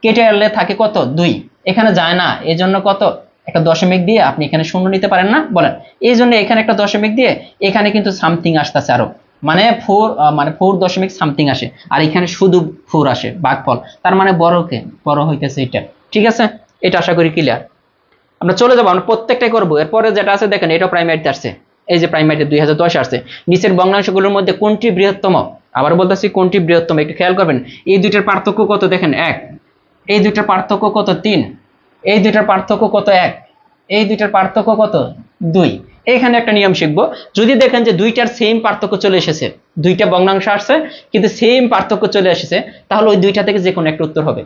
কেটে আনলে থাকে কত 2, এখানে যায় না, এই জন্য কত একটা দশমিক দিয়ে আপনি এখানে শূন্য নিতে পারেন না বলেন। এই জন্য এখানে একটা দশমিক দিয়ে এখানে কিন্তু সামথিং আসতেছে আরো, মানে 4 দশমিক সামথিং আসে, আর এখানে শুধু 4 আসে ভাগফল, তার মানে বড় হইতেছে এটা। ঠিক আছে, এটা আশা করি ক্লিয়ার। আমরা চলে যাবো, আমরা প্রত্যেকটাই করবো। এরপরে যেটা আছে দেখেন, এটা প্রাইমারিতে আসছে, এই যে প্রাইমারিতে 2010 আসছে। নিচের ভগ্নাংশগুলোর মধ্যে কোনটি বৃহত্তম, আবার বলতেছি কোনটি বৃহত্তম, একটু খেয়াল করবেন। এই দুইটার পার্থক্য কত দেখেন 1, এই দুইটার পার্থক্য কত 3, এই দুইটার পার্থক্য কত 1, এই দুইটার পার্থক্য কত 2। এখানে একটা নিয়ম শিখবো, যদি দেখেন যে দুইটার সেম পার্থক্য চলে এসেছে, দুইটা ভগ্নাংশ আসছে কিন্তু সেম পার্থক্য চলে এসেছে, তাহলে ওই দুইটা থেকে যে কোনো একটা উত্তর হবে,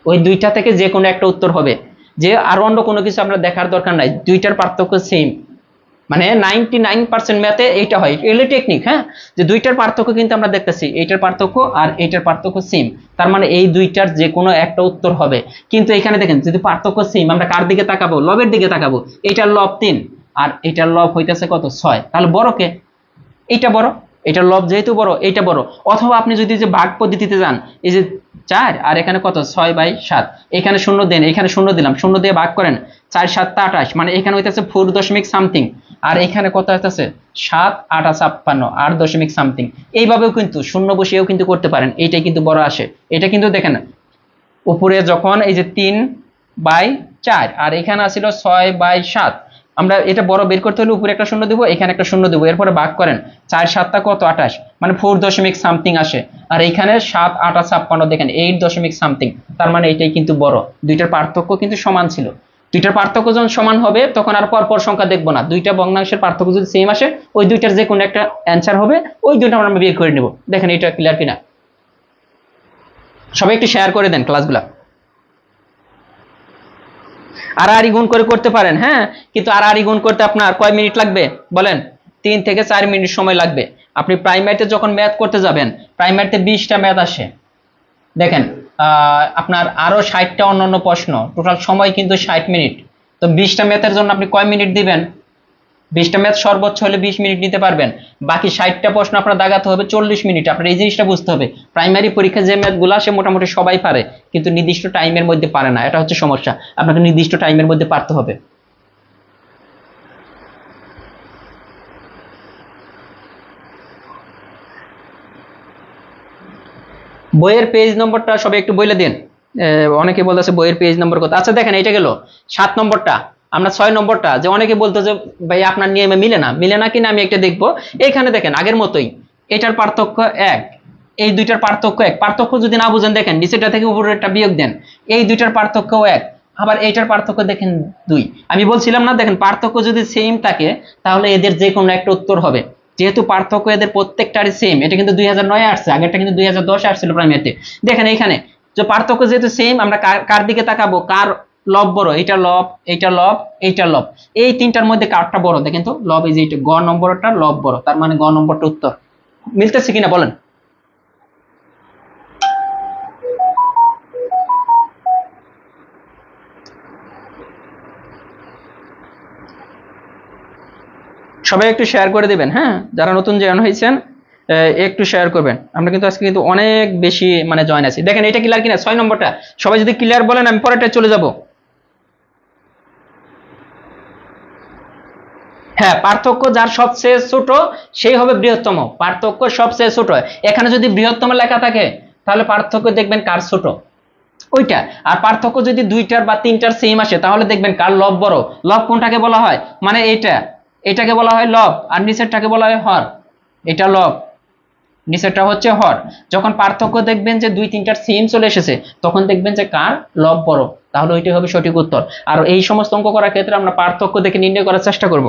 ওই দুইটা থেকে যে কোনো একটা উত্তর হবে। যে আর অন্য কোনো কিছু আমরা দেখার দরকার নাই, দুইটার পার্থক্য সেম, মানে 99% ম্যাথে এইটা হয়, এগুলো টেকনিক। হ্যাঁ, যে দুইটার পার্থক্য কিন্তু আমরা দেখতেছি, এইটার পার্থক্য আর এইটার পার্থক্য সেম, তার মানে এই দুইটার যে কোনো একটা উত্তর হবে। কিন্তু এখানে দেখেন যদি পার্থক্য সেম, আমরা কার দিকে তাকাবো, লবের দিকে তাকাবো। এইটার লব 3 আর এইটার লব হইতেছে কত 6, তাহলে বড় কে, এইটা বড়, এটার লব যেহেতু বড় এইটা বড়। অথবা আপনি যদি যে ভাগ পদ্ধতিতে যান, এই যে 4 আর এখানে কত 6/7, এখানে শূন্য দেন, এখানে শূন্য দিলাম, শূন্য দিয়ে ভাগ করেন, 4 7 28, মানে এখানে হইতেছে 4 দশমিক সামথিং, আর এখানে কত হইতেছে 7 8 56 8 দশমিক সামথিং। এইভাবেও কিন্তু শূন্য বসিয়েও কিন্তু করতে পারেন, এইটাই কিন্তু বড় আসে। এটা কিন্তু দেখেন উপরে যখন এই যে 3/4 আর এখানে আসছিল 6/7, আমরা এটা বড় বের করতে হলে উপরে একটা শূন্য দিব, এখানে একটা শূন্য দিব, এরপরে ভাগ করেন 4 7 কত 28, মানে 4 দশমিক সামথিং আসে। আর এখানে 7 8 56 দেখেন 8 দশমিক সামথিং, তার মানে এটাই কিন্তু বড়। দুইটার পার্থক্য কিন্তু সমান ছিল। দুইটার পার্থক্য যখন সমান হবে তখন আর পরপর সংখ্যা দেখবো না, দুইটা ভগ্নাংশের পার্থক্য যদি সেম আসে ওই দুইটার যে কোনো একটা অ্যান্সার হবে, ওই দুইটা আমরা বের করে নেব। দেখেন এটা ক্লিয়ার কিনা, সবাই একটু শেয়ার করে দেন ক্লাসগুলা। আড়াআড়ি গুণ করে করতে পারেন, হ্যাঁ, কিন্তু আড়াআড়ি গুণ করতে আপনার কয় মিনিট লাগবে বলেন? 3 থেকে 4 মিনিট সময় লাগবে। আপনি প্রাইমারিতে যখন ম্যাথ করতে যাবেন, প্রাইমারিতে 20টা ম্যাথ আসে, দেখেন আপনার আরো 60টা অন্যান্য প্রশ্ন, টোটাল সময় কিন্তু 60 মিনিট। তো 20টা ম্যাথের জন্য আপনি কয় মিনিট দিবেন? 20টা ম্যাথ সর্বোচ্চ হলে 20 মিনিট নিতে পারবেন, বাকি 60টা প্রশ্ন আপনার দাগাতে হবে 40 মিনিট। আপনার এই জিনিসটা বুঝতে হবে, প্রাইমারি পরীক্ষা যে ম্যাথগুলো আসে মোটামুটি সবাই পারে, কিন্তু নির্দিষ্ট টাইমের মধ্যে পারে না, এটা হচ্ছে সমস্যা। আপনাকে নির্দিষ্ট টাইমের মধ্যে পারতে হবে। বইয়ের পেজ নম্বরটা সবাই একটু বলে দিন। অনেকে বলতেছে বইয়ের পেজ নম্বর কত। আচ্ছা দেখেন এটা গেল 7 নম্বরটা, আমরা 6 নম্বরটা, যে অনেকে বলতো যে ভাই আপনার নিয়মে মিলে না কিনা আমি একটা দেখবো। এখানে দেখেন আগের মতোই, এটার পার্থক্য 1, এই দুইটার পার্থক্য 1। পার্থক্য যদি না বুঝেন দেখেন নিচেটা থেকে উপরেরটা বিয়োগ দেন, এই দুইটার পার্থক্য 1, আবার এইটার পার্থক্য দেখেন 2। আমি বলছিলাম না, দেখেন পার্থক্য যদি সেম থাকে তাহলে এদের যে কোনো একটা উত্তর হবে, যেহেতু পার্থক্য এদের প্রত্যেকটারই সেম। এটা কিন্তু 2009 আসছে, আগেরটা কিন্তু 2010 আসছিল প্রাইমারিতে। দেখেন এখানে যে পার্থক্য যেহেতু সেম, আমরা কার দিকে তাকাবো, কার লব বড়, এইটা লব, এইটা লব, এইটা লব, এই তিনটার মধ্যে কারটা বড়? দেখেন তো, লব এই যে এটা গ নম্বরটা লব বড়, তার মানে গ নম্বরটা উত্তর। মিলতেছে কিনা বলেন? সবাই একটু শেয়ার করে দিবেন, হ্যাঁ, যারা নতুন জয়েন হয়েছেন একটু শেয়ার করবেন। আমরা কিন্তু আজকে কিন্তু অনেক বেশি মানে জয়েন আছি। দেখেন এটা ক্লিয়ার কিনা 6 নম্বরটা? সবাই যদি ক্লিয়ার বলেন আমি পরেরটা চলে যাব। হ্যাঁ, পার্থক্য যার সবচেয়ে ছোট সেই হবে বৃহত্তম। পার্থক্য সবচেয়ে ছোট, এখানে যদি বৃহত্তম লেখা থাকে তাহলে পার্থক্য দেখবেন কার ছোট, ওইটা। আর পার্থক্য যদি দুইটার বা তিনটার সেম আসে তাহলে দেখবেন কার লব বড়। লব কোনটাকে বলা হয়? মানে এইটা, এটাকে বলা হয় লব, আর নিচেরটাকে বলা হয় হর। এটা লব, নিচেরটা হচ্ছে হর। যখন পার্থক্য দেখবেন যে দুই তিনটার সেম চলে এসেছে তখন দেখবেন যে কার লব বড়, তাহলে ওইটাই হবে সঠিক উত্তর। আর এই সমস্ত অঙ্ক করার ক্ষেত্রে আমরা পার্থক্য দেখে নির্ণয় করার চেষ্টা করব।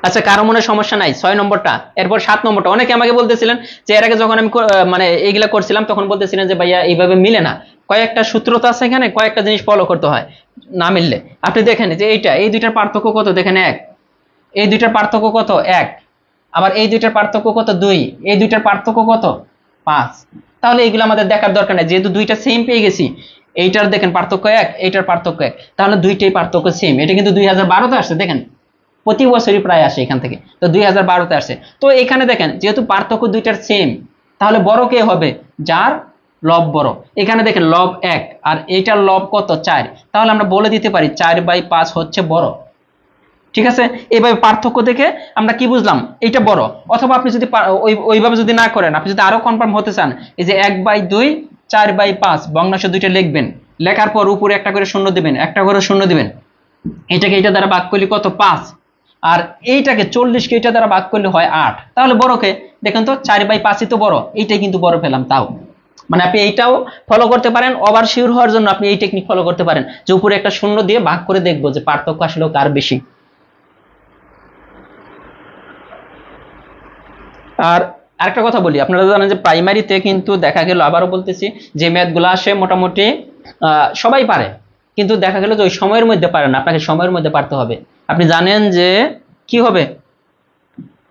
আচ্ছা, কারো মনে সমস্যা নাই 6 নম্বরটা? এরপর 7 নম্বরটা অনেকে আমাকে বলতেছিলেন যে এর আগে যখন আমি মানে এইগুলা করছিলাম তখন বলতেছিলেন যে ভাইয়া এইভাবে মিলে না, কয়েকটা সূত্র তো আছে এখানে, কয়েকটা জিনিস ফলো করতে হয়, না মিললে। আপনি দেখেন যে এইটা, এই দুইটার পার্থক্য কত? দেখেন 1, এই দুইটার পার্থক্য কত? 1। আবার এই দুইটার পার্থক্য কত? 2। এই দুইটার পার্থক্য কত? 5। তাহলে এগুলো আমাদের দেখার দরকার নেই, যেহেতু দুইটা সেম পেয়ে গেছি। এইটার দেখেন পার্থক্য 1, এইটার পার্থক্য 1, তাহলে দুইটাই পার্থক্য সেম। এটা কিন্তু 2012-তে আসছে, দেখেন প্রতি বছরই প্রায় আসে এখান থেকে, তো 2012-তে আসে। তো এখানে দেখেন যেহেতু পার্থক্য দুইটার সেম, তাহলে বড় কে হবে? যার লব বড়। এখানে দেখেন লব 1 আর এইটার লব কত? 4, তাহলে আমরা বলে দিতে পারি 4/5 হচ্ছে বড়। ঠিক আছে, এইভাবে পার্থক্য দেখে আমরা কি বুঝলাম? এইটা বড়। অথবা আপনি যদি ওইভাবে যদি না করেন, আপনি যদি আরো কনফার্ম হতে চান, এই যে 1/2 4/5 ভগ্নাংশ দুইটা লিখবেন, লেখার পর উপরে একটা করে শূন্য দিবেন, একটা করে শূন্য দিবেন। এটাকে এটা দ্বারা ভাগ করলে কত? 5। আর এইটাকে 40কে এটা দ্বারা ভাগ করলে হয় 8, তাহলে বড়কে দেখেন তো 4/5ই তো বড়, এইটাই কিন্তু বড় পেলাম। তাও মানে আপনি এইটাও ফলো করতে পারেন, ওভার শিওর হওয়ার জন্য আপনি এই টেকনিক ফলো করতে পারেন যে উপরে একটা শূন্য দিয়ে ভাগ করে দেখবো যে পার্থক্য আসলে কার বেশি। আর আরেকটা কথা বলি, আপনারা জানেন যে প্রাইমারিতে কিন্তু দেখা গেল, আবারও বলতেছি, যে ম্যাথগুলো আসে মোটামুটি সবাই পারে, কিন্তু দেখা গেল যে ওই সময়ের মধ্যে পারে না, আপনাকে সময়ের মধ্যে পারতে হবে। আপনি জানেন যে কি হবে,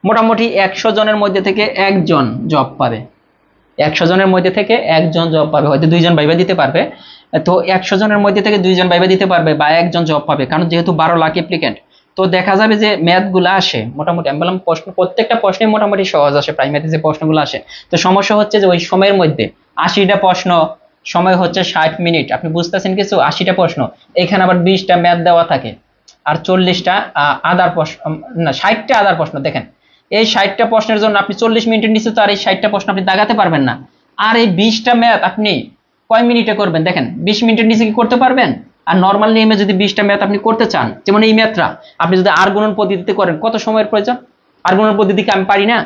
মোটামুটি 100 জনের মধ্যে থেকে একজন জব পাবে। 100 জনের মধ্যে থেকে একজন জব পাবে, হয়তো দুইজন ভাইবা দিতে পারবে। তো 100 জনের মধ্যে থেকে দুইজন ভাইবা দিতে পারবে বা একজন জব পাবে, কারণ যেহেতু 12 লাখ অ্যাপ্লিকেন্ট। তো দেখা যাবে যে ম্যাথ গুলো আসে মোটামুটি, আমি বললাম প্রশ্ন প্রত্যেকটা প্রশ্নে মোটামুটি সহজ আসে প্রাইমারিতে যে প্রশ্নগুলো আসে। তো সমস্যা হচ্ছে যে ওই সময়ের মধ্যে 80টা প্রশ্ন, সময় হচ্ছে 60 মিনিট, আপনি বুঝতেছেন কিছু? 80টা প্রশ্ন, এখানে আবার 20টা ম্যাথ দেওয়া থাকে, আর 40টা আদার প্রশ্ন, না 60টা আদার প্রশ্ন। দেখেন এই 60টা প্রশ্নের জন্য আপনি 40 মিনিটের নিচে তো আর এই 60টা প্রশ্ন আপনি দাগাতে পারবেন না। আর এই 20টা ম্যাথ আপনি কয় মিনিটে করবেন? দেখেন 20 মিনিটের নিচে কি করতে পারবেন? আর নর্মাল নিয়মে যদি 20টা ম্যাথ আপনি করতে চান, যেমন এই ম্যাথটা আপনি যদি আর গুণন পদ্ধতিতে করেন, কত সময়ের প্রয়োজন? আর গুণন পদ্ধতিকে আমি পারি না,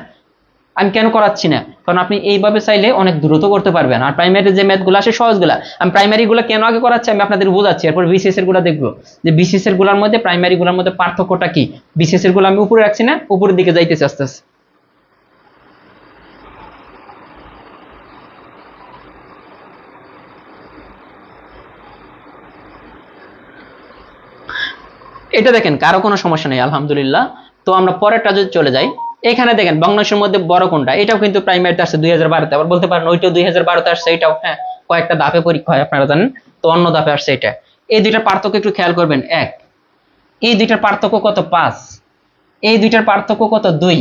আমি কেন করাচ্ছি না? কারণ আপনি এইভাবে চাইলে অনেক দ্রুত করতে পারবেন। আর প্রাইমারি যে ম্যাথ গুলো আসে সহজগুলা, আমি প্রাইমারি গুলো কেন আগে করাচ্ছি আমি আপনাদের বোঝাচ্ছি, এরপর বিসিএস এর গুলা দেখবো যে বিসিএস এর গুলার মধ্যে প্রাইমারি গুলার মধ্যে পার্থক্যটা কি। বিসিএস এর গুলো আমি উপরে রাখছি না, উপরের দিকে যাইতেছে আস্তে আস্তে। এটা দেখেন কারো কোনো সমস্যা নেই, আলহামদুলিল্লাহ। তো আমরা পরেরটা যদি চলে যাই, এখানে দেখেন ভগ্নাংশের মধ্যে বড় কোনটা, এটাও কিন্তু প্রাইমারিতে আসছে 2012-তে। আবার বলতে পারেন ওইটাও 2012-তে আসছে, এটাও হ্যাঁ কয়েকটা ধাপে পরীক্ষা হয় আপনারা জানেন, তো অন্য ধাপে আসছে এটা। এই দুইটার পার্থক্য একটু খেয়াল করবেন। 1, এই দুইটার পার্থক্য কত? 5। এই দুইটার পার্থক্য কত? 2।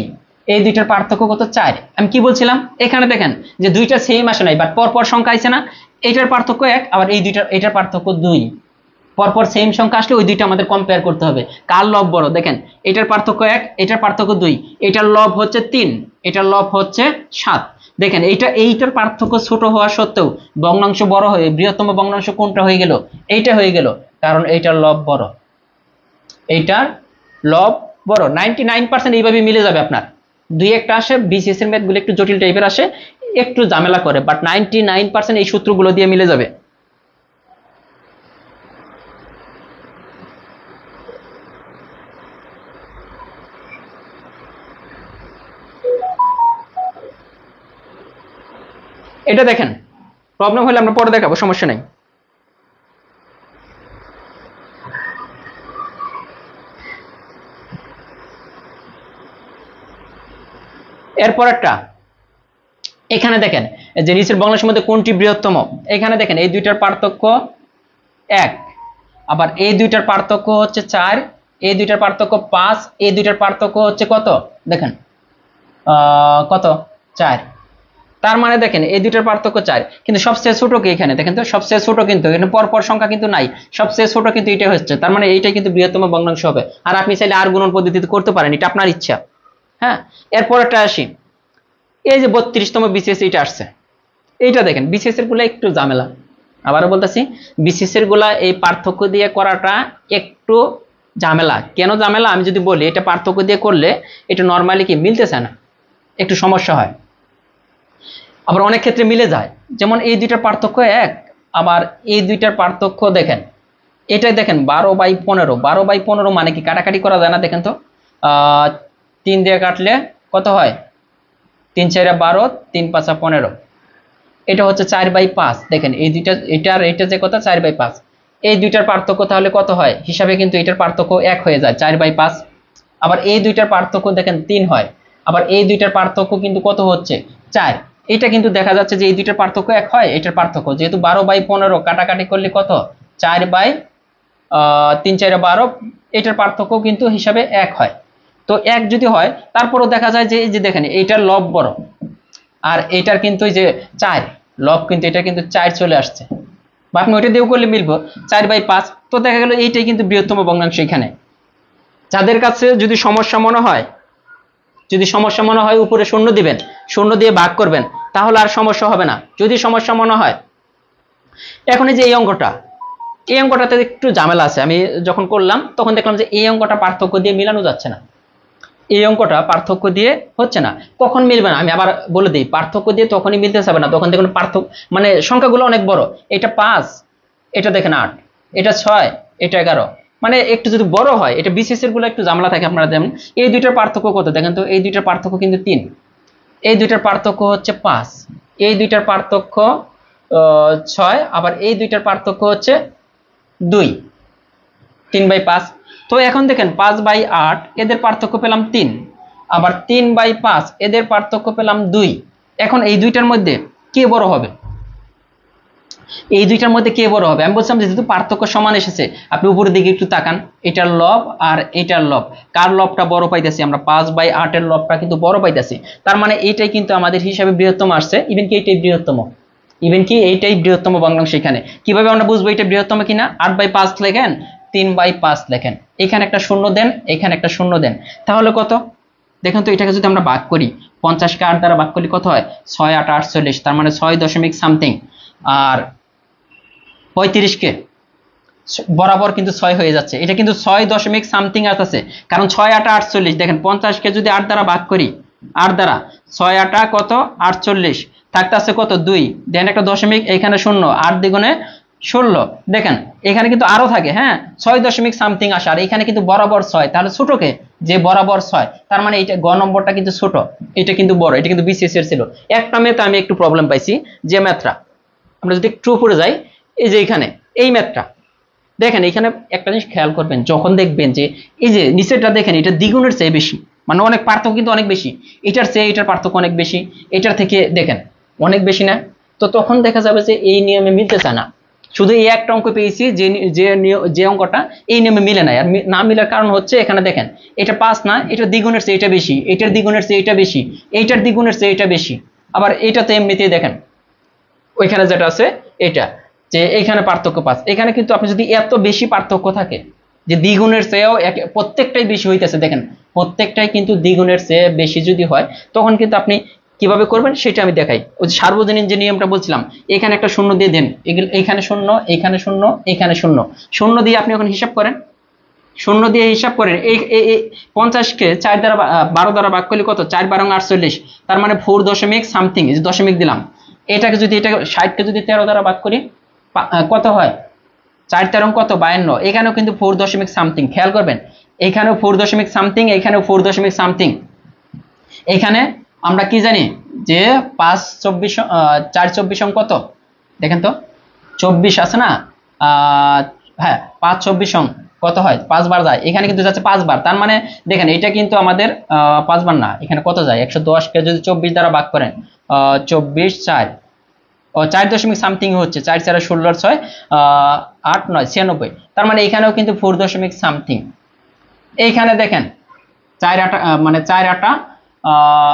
এই দুইটার পার্থক্য কত? 4। আমি কি বলছিলাম, এখানে দেখেন যে দুইটা সেম আসে নাই, বাট পর পর সংখ্যা আইছে না। এইটার পার্থক্য 1, আবার এই দুইটার এটার পার্থক্য 2। পরপর সেম সংখ্যা আসলে ওই দুইটা আমাদের কম্পেয়ার করতে হবে, কার লব বড়। দেখেন এটার পার্থক্য 1, এটার পার্থক্য 2, এটার লব হচ্ছে 3, এটার লব হচ্ছে 7। দেখেন এইটার পার্থক্য ছোট হওয়া সত্ত্বেও ভগ্নাংশ বড় হয়ে বৃহত্তম ভগ্নাংশ কোনটা হয়ে গেল? এইটা হয়ে গেল, কারণ এইটার লব বড়, এইটার লব বড়। 99% এইভাবে মিলে যাবে আপনার। দুই একটা আসে বিসিএস এর ম্যাথ গুলো একটু জটিল টাইপের আসে, একটু ঝামেলা করে, বাট 99% এই সূত্রগুলো দিয়ে মিলে যাবে। এটা দেখেন, প্রবলেম হলে আমরা পরে দেখাবো, সমস্যা নেই। এরপর একটা, এখানে দেখেন যে নিচের ভগ্নাংশের মধ্যে কোনটি বৃহত্তম, এখানে দেখেন এই দুইটার পার্থক্য 1, আবার এই দুইটার পার্থক্য হচ্ছে 4, এই দুইটার পার্থক্য 5, এই দুইটার পার্থক্য হচ্ছে কত দেখেন কত 4। তার মানে দেখেন এই দুইটার পার্থক্য 4, কিন্তু সবচেয়ে ছোট কি এখানে দেখেন তো, সবচেয়ে ছোট কিন্তু এখানে পরপর সংখ্যা কিন্তু নাই, সবচেয়ে ছোট কিন্তু এটা হচ্ছে, তার মানে এইটাই কিন্তু বৃহত্তম ভগ্নাংশ হবে। আর আপনি চাইলে আর গুণন পদ্ধতিতে করতে পারেন, এটা আপনার ইচ্ছা। হ্যাঁ, এরপর একটা আসি, এই যে 32তম বিসিএস এটা আসছে, এইটা দেখেন বিসিএস এর গুলা একটু ঝামেলা, আবারও বলতেছি বিসিএস এর গুলা এই পার্থক্য দিয়ে করাটা একটু ঝামেলা। কেন ঝামেলা আমি যদি বলি, এটা পার্থক্য দিয়ে করলে এটা নর্মালি কি মিলতেছে না, একটু সমস্যা হয়। আবার অনেক ক্ষেত্রে মিলে যায়, যেমন এই দুইটার পার্থক্য 1, আবার এই দুইটার পার্থক্য দেখেন এটাই দেখেন 12/15, 12/15 মানে কি কাটাকাটি করা যায় না, দেখেন তো 3 দিয়ে কাটলে কত হয়, 3 4 12, 3 5 15, এটা হচ্ছে 4/5। দেখেন এই দুইটা, এটার এটা যে কত 4/5, এই দুইটার পার্থক্য তাহলে কত হয় হিসাবে কিন্তু এটার পার্থক্য 1 হয়ে যায় 4/5। আবার এই দুইটার পার্থক্য দেখেন 3 হয়, আবার এই দুইটার পার্থক্য কিন্তু কত হচ্ছে 4। এটা কিন্তু দেখা যাচ্ছে যে এই দুইটার পার্থক্য 1 হয়, এটার পার্থক্য যেহেতু 12/15 কাটাকাটি করলে কত 4/3 4 12, এটার পার্থক্য কিন্তু হিসাবে 1 হয়। তো 1 যদি হয় তারপরও দেখা যায় যে এই যে দেখেন এইটার লব বড়, আর এটার কিন্তু এই যে 4 লব কিন্তু এটা কিন্তু 4 চলে আসছে, বা আপনি ওইটা দিয়েও করলে মিলবো 4/5। তো দেখা গেল এইটাই কিন্তু বৃহত্তম ভগ্নাংশ। এখানে যাদের কাছে যদি সমস্যা মনে হয়, যদি সমস্যা মনে হয় উপরে 0 দিবেন, 0 দিয়ে ভাগ করবেন, তাহলে আর সমস্যা হবে না। যদি সমস্যা মনে হয়, এখন এই যে এই অঙ্কটাতে একটু ঝামেলা আছে, আমি যখন করলাম তখন দেখলাম যে এই অঙ্কটা পার্থক্য দিয়ে মিলানো যাচ্ছে না, এই অঙ্কটা পার্থক্য দিয়ে হচ্ছে না। কখন মিলবে না আমি আবার বলে দিই, পার্থক্য দিয়ে তখনই মিলতে যাবে না যখন দেখুন পার্থক্য মানে সংখ্যাগুলো অনেক বড়, এটা 5, এটা দেখেন 8, এটা 6, এটা 11, মানে একটু যদি বড় হয়, এটা বিসিএস এর গুলো একটু ঝামেলা থাকে। আপনারা যেমন এই দুইটার পার্থক্য কত দেখেন তো, এই দুইটার পার্থক্য কিন্তু 3, এই দুইটার পার্থক্য হচ্ছে 5, এই দুইটার পার্থক্য 6, আবার এই দুইটার পার্থক্য হচ্ছে 2, 3/5। তো এখন দেখেন 5/8 এদের পার্থক্য পেলাম 3, আবার 3/5 এদের পার্থক্য পেলাম 2। এখন এই দুইটার মধ্যে কে বড় হবে, এই দুইটার মধ্যে কে বড় হবে? আমি বলছিলাম যেহেতু পার্থক্য সমান এসেছে, আপনি উপরের দিকে একটু তাকান, এটার লব আর এটার লব, কার লবটা বড় পাইতেছি আমরা? 5/8 এর লবটা কিন্তু বড় পাইতেছি, তার মানে এইটাই কিন্তু আমাদের হিসাবে বৃহত্তম আসছে। ইভেন কি এইটাই বৃহত্তম, ইভেন কি এইটাই বৃহত্তম ভগ্নাংশ। এখানে কিভাবে আমরা বুঝবো এটা বৃহত্তম কিনা? 8/5 লেখেন, 3/5 লেখেন, এখানে একটা শূন্য দেন, এখানে একটা শূন্য দেন, তাহলে কত দেখেন তো। এটাকে যদি আমরা ভাগ করি, 50কে 8 দ্বারা ভাগ করলে কত হয়? 6 8 48, তার মানে 6 দশমিক সামথিং। আর 35কে বরাবর কিন্তু 6 হয়ে যাচ্ছে, এটা কিন্তু 6 দশমিক সামথিং আসছে, কারণ 6 8 48। দেখেন 50কে যদি 8 দ্বারা ভাগ করি, 8 দ্বারা 6 8 কত 48, থাকতেছে কত 2, দেন একটা দশমিক, এখানে শূন্য, 8 দ্বিগুণে 16। দেখেন এখানে কিন্তু আরো থাকে, হ্যাঁ 6 দশমিক সামথিং আসে, আর এখানে কিন্তু বরাবর 6, তাহলে ছোটকে যে বরাবর 6, তার মানে এটা গ নম্বরটা কিন্তু ছোট, এটা কিন্তু বড়। এটা কিন্তু বিসিএস এর ছিল। একটা ম্যাথে আমি একটু প্রবলেম পাইছি, যে ম্যাথটা আমরা যদি একটু উপরে যাই, এই যে এখানে এই ম্যাথটা দেখেন, এখানে একটা জিনিস খেয়াল করবেন, যখন দেখবেন যে এই যে নিচেরটা দেখেন এটা দ্বিগুণের চেয়ে বেশি, মানে অনেক পার্থক্য কিন্তু অনেক বেশি, এটার চেয়ে এটার পার্থক্য অনেক বেশি, এটার থেকে দেখেন অনেক বেশি না, তো তখন দেখা যাবে যে এই নিয়মে মিলতেছে না। শুধু এই একটা অঙ্ক পেয়েছি যে অঙ্কটা এই নিয়মে মিলে নাই। আর না মিলার কারণ হচ্ছে এখানে দেখেন এটা 5 না, এটা দ্বিগুণের চেয়ে এটা বেশি, এটার দ্বিগুণের চেয়ে এটা বেশি, এইটার দ্বিগুণের চেয়ে এটা বেশি, আবার এটাতে এমনিতেই দেখেন ওইখানে যেটা আছে এটা, যে এখানে পার্থক্য 5, এখানে কিন্তু আপনি যদি এত বেশি পার্থক্য থাকে যে দ্বিগুণের চেয়েও প্রত্যেকটাই বেশি হইতেছে, দেখেন প্রত্যেকটাই কিন্তু দ্বিগুণের চেয়ে বেশি যদি হয়, তখন কিন্তু আপনি কিভাবে করবেন সেটা আমি দেখাই। ওই যে সার্বজনীন যে নিয়মটা বলছিলাম, এখানে একটা শূন্য দিয়ে দেন, এখানে শূন্য, এখানে শূন্য, এখানে শূন্য, শূন্য দিয়ে আপনি এখন হিসাব করেন, শূন্য দিয়ে হিসাব করেন। এই 50কে 4 দ্বারা 12 দ্বারা ভাগ করলে কত? 4 12 48, তার মানে 4 দশমিক সামথিং, এই যে দশমিক দিলাম। এটাকে যদি এটা 60কে যদি 13 দ্বারা ভাগ করি কত হয়? 4 13 কত? 52। এখানেও কিন্তু 4 দশমিক সামথিং, খেয়াল করবেন এখানেও 4 দশমিক সামথিং, এখানেও 4 দশমিক সামথিং। এখানে আমরা কি জানি যে 5 24 4 24 অঙ্ক কত দেখেন তো, 24 আছে না, হ্যাঁ 5 24 অঙ্ক কত হয়, 5 বার যায়, এখানে কিন্তু যাচ্ছে 5 বার। তার মানে দেখেন এটা কিন্তু আমাদের 5 বার না, এখানে কত যায়, 110 কে যদি 24 দ্বারা ভাগ করেন 24 4 ও 4 দশমিক সামথিং হচ্ছে, 4 4 16 6 8 9 96। তার মানে এখানেও কিন্তু 4 দশমিক সামথিং। এইখানে দেখেন 4 8 মানে 4 8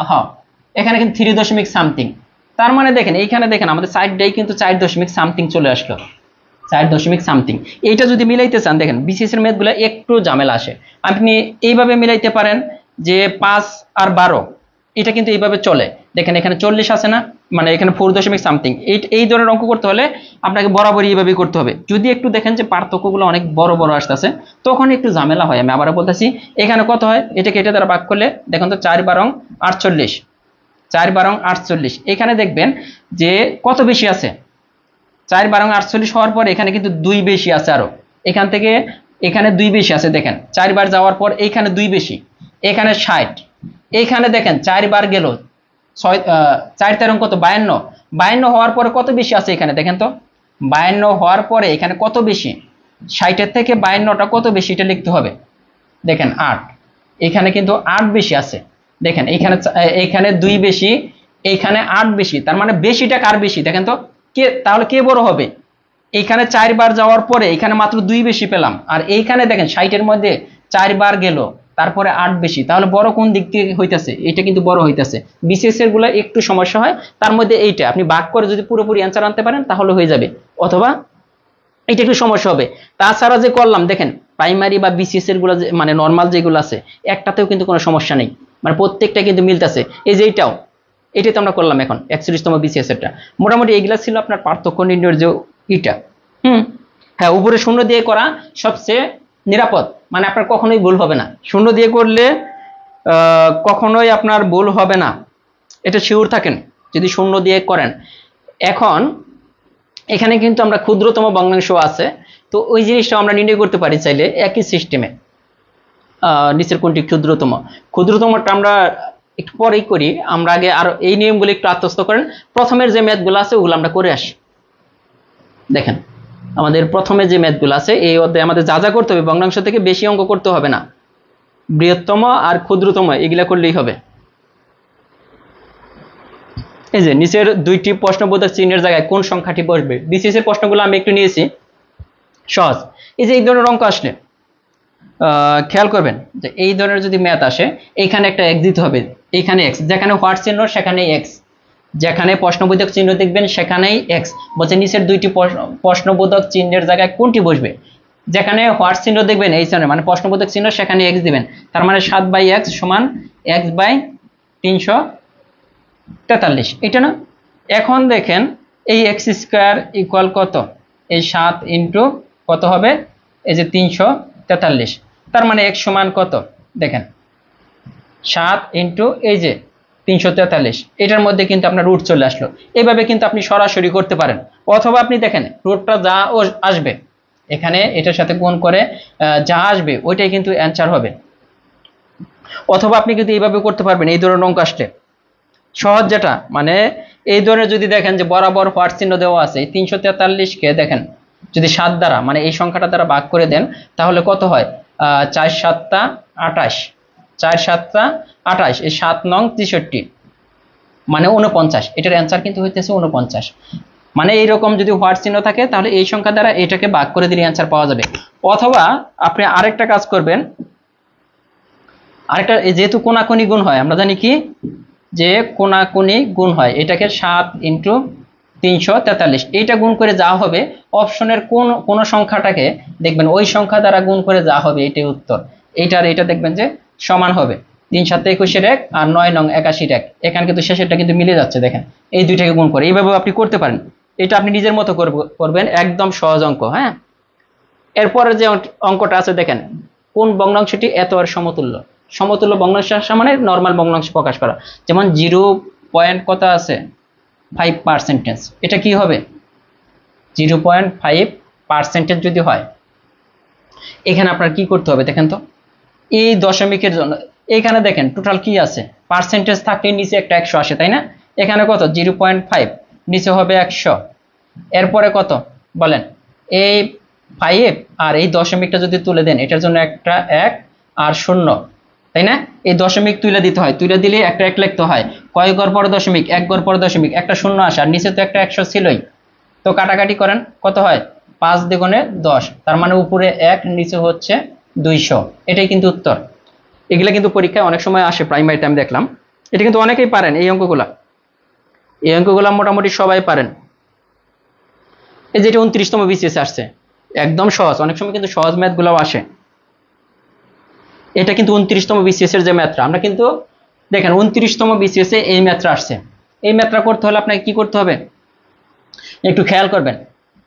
হ্যাঁ এখানে কিন্তু 3 দশমিক সামথিং। তার মানে দেখেন এইখানে দেখেন আমাদের সাইডটাই কিন্তু 4 দশমিক সামথিং চলে আসলো, 4 দশমিক সামথিং। এইটা যদি মিলাইতে চান দেখেন বিসিএস এর ম্যাথগুলো একটু ঝামেলা আসে। আপনি এইভাবে মিলাইতে পারেন যে 5 আর 12, এটা কিন্তু এইভাবে চলে। দেখেন এখানে 40 আছে না, মানে এখানে 4 দশমিক সামথিং। এই ধরনের অঙ্ক করতে হলে আপনাকে বরাবরই এইভাবেই করতে হবে। যদি একটু দেখেন যে পার্থক্যগুলো অনেক বড় বড় আসতেছে তখন একটু ঝামেলা হয়। আমি আবারও বলতেছি, এখানে কত হয়, এটাকে এটা দ্বারা ভাগ করলে দেখেন তো 4 12 48, 4 12 48। এখানে দেখবেন যে কত বেশি আছে, 4 12 48 হওয়ার পর এখানে কিন্তু 2 বেশি আছে আরো, এখান থেকে এখানে 2 বেশি আছে। দেখেন 4 বার যাওয়ার পর এখানে 2 বেশি, এখানে 60। এখানে দেখেন 4 বার গেল 6 4 13 কত 52, 52 হওয়ার পরে কত বেশি আছে এখানে দেখেন তো, 52 হওয়ার পরে এখানে কত বেশি, 60 থেকে 52টা কত বেশি এটা লিখতে হবে। দেখেন 8, এখানে কিন্তু 8 বেশি আছে। দেখেন এখানে 2 বেশি, এখানে 8 বেশি। তার মানে বেশিটা কার বেশি দেখেন তো, কে তাহলে কে বড় হবে, এইখানে 4 বার যাওয়ার পরে এখানে মাত্র 2 বেশি পেলাম, আর এইখানে দেখেন 60 এর মধ্যে 4 বার গেল তারপরে 8 বেশি, তাহলে বড় কোন দিক থেকে হইতাছে, এটা কিন্তু বড় হইতাছে। বিসিএস এর গুলা একটু সমস্যা হয়, তার মধ্যে এইটা আপনি ভাগ করে যদি পুরোপুরি অ্যান্সার আনতে পারেন তাহলে হয়ে যাবে, অথবা এটা একটু সমস্যা হবে। তাছাড়া যে করলাম দেখেন প্রাইমারি বা বিসিএস এর গুলা মানে নর্মাল যেগুলো আছে একটাতেও কিন্তু কোনো সমস্যা নেই, মানে প্রত্যেকটা কিন্তু মিলতেছে। এই যে এটাই তো আমরা করলাম এখন 41তম বিসিএস এরটা। মোটামুটি এইগুলা ছিল আপনার পার্থক্য নির্ণয়ের যে এটা। হ্যাঁ উপরে শূন্য দিয়ে করা সবচেয়ে নিরাপদ, মানে আপনার কখনোই ভুল হবে না, শূন্য দিয়ে করলে কখনোই আপনার ভুল হবে না, এটা শিওর থাকেন যদি শূন্য দিয়ে করেন। এখন এখানে কিন্তু আমরা ক্ষুদ্রতম ভগ্নাংশ আছে, তো ওই জিনিসটা আমরা নির্ণয় করতে পারি চাইলে একই সিস্টেমে। নিচের কোনটি ক্ষুদ্রতমটা আমরা একটু পরেই করি, আমরা আগে আর এই নিয়মগুলো একটু আত্মস্থ করেন। প্রথমের যে ম্যাথগুলো আছে ওগুলো আমরা করে আসি। দেখেন আমাদের প্রথমে যে ম্যাথগুলো আছে এই অধ্যায়ে আমাদের যা যা করতে হবে, ভগ্নাংশ থেকে বেশি অঙ্ক করতে হবে না, বৃহত্তম আর ক্ষুদ্রতম এগুলা করলেই হবে। এই যে নিচের দুইটি প্রশ্নবোধক চিহ্নের জায়গায় কোন সংখ্যাটি বসবে, বিসিএস এর প্রশ্নগুলো আমি একটু নিয়েছি সহজ। এই যে এই ধরনের অঙ্ক আসলে খেয়াল করবেন যে এই ধরনের যদি ম্যাথ আসে এইখানে একটা এক্স দিতে হবে, এইখানে এক্স, যেখানে হোয়াট চিহ্ন সেখানেই এক্স, যেখানে প্রশ্নবোধক চিহ্ন দেখবেন সেখানেই এক্স। বলছে নিচের দুইটি প্রশ্নবোধক চিহ্নের জায়গায় কোনটি বসবে, যেখানে হোয়াট চিহ্ন দেখবেন এই চিহ্ন মানে প্রশ্নবোধক চিহ্ন সেখানে এক্স দিবেন। তার মানে 7/x সমান x/343, এটা না। এখন দেখেন এই এক্স স্কোয়ার ইকুয়াল কত, এই 7 ইন্টু কত হবে, এই যে 343। তার মানে x সমান কত দেখেন 7 ইন্টু এই যে 343, এটার মধ্যে কিন্তু আপনার রুট চলে আসলো। এইভাবে কিন্তু আপনি সরাসরি করতে পারেন, অথবা আপনি দেখেন রুটটা যা আসবে এখানে এটার সাথে গুণ করে যা আসবে ওইটাই কিন্তু অ্যান্সার হবে। অথবা আপনি কিন্তু এইভাবে করতে পারবেন, এই ধরনের অঙ্ক আসলে সহজ যেটা, মানে এই ধরনের যদি দেখেন যে বরাবর হোয়াট চিহ্ন দেওয়া আছে, এই 343কে দেখেন যদি 7 দ্বারা মানে এই সংখ্যাটা দ্বারা ভাগ করে দেন তাহলে কত হয়, 4 7 28, 4 7 28, এই 7 নং 63 মানে 49, এটার অ্যান্সার কিন্তু হইতেছে 49। মানে এইরকম যদি হোয়াট চিহ্ন থাকে তাহলে এই সংখ্যা দ্বারা এটাকে ভাগ করে দিলে অ্যান্সার পাওয়া যাবে। অথবা আপনি আরেকটা কাজ করবেন, আরেকটা যেহেতু কোনাকুনি গুণ হয়, আমরা জানি কি যে কোনাকুনি গুণ হয়, এটাকে 7 ইন্টু 343 এইটা গুণ করে যা হবে অপশনের কোন সংখ্যাটাকে দেখবেন ওই সংখ্যা দ্বারা গুণ করে যা হবে এটাই উত্তর। এইটার এটা দেখবেন যে সমান হবে 3 7 21 এক আর 9 নং 81 এক, এখানে কিন্তু শেষেরটা কিন্তু মিলে যাচ্ছে। দেখেন এই দুইটাকে গুণ করে এইভাবে আপনি করতে পারেন, এটা আপনি নিজের মতো করবেন, একদম সহজ অঙ্ক। হ্যাঁ এরপরে যে অঙ্কটা আছে দেখেন কোন ভগ্নাংশটি এত আর সমতুল্য, সমতুল্য ভগ্নাংশ মানে নরমাল ভগ্নাংশ প্রকাশ করা, যেমন 0. কত আছে 5%, এটা কি হবে 0.5% যদি হয়, এখানে আপনার কি করতে হবে দেখেন তো, এই দশমিকের জন্য এখানে দেখেন টোটাল কি আছে, পার্সেন্টেজ থাকলে নিচে একটা 100 আসে তাই না, এখানে কত 0.5, নিচে হবে 100, এরপরে কত বলেন, এই 5 আর এই দশমিকটা যদি তুলে দেন, এটার জন্য একটা 1 আর 0, তাই না? এই দশমিক তুলে দিতে হয়, তুলে দিলে একটা 1 লিখতে হয়, কয় ঘর পরে দশমিক, 1 ঘর পরে দশমিক, একটা 0 আসে, আর নিচে তো একটা 100 ছিলই। তো কাটাকাটি করেন, কত হয় 5 দ্বিগুণে 10, তার মানে উপরে 1, নিচে হচ্ছে 200। এটাই কিন্তু উত্তর। এগুলা কিন্তু পরীক্ষায় অনেক সময় আসে, প্রাইমারিতে আমি দেখলাম। এটা কিন্তু অনেকেই পারেন এই অঙ্কগুলা, এই অঙ্কগুলা মোটামুটি সবাই পারেন। এই যে এটা 29তম বিসিএস আসছে, একদম সহজ, অনেক সময় কিন্তু সহজ ম্যাথ গুলাও আসে। এটা কিন্তু 29তম বিসিএস এর যে ম্যাথটা, আমরা কিন্তু দেখেন 29তম বিসিএস এ এই ম্যাথটা আসছে। এই ম্যাথটা করতে হলে আপনাকে কি করতে হবে একটু খেয়াল করবেন।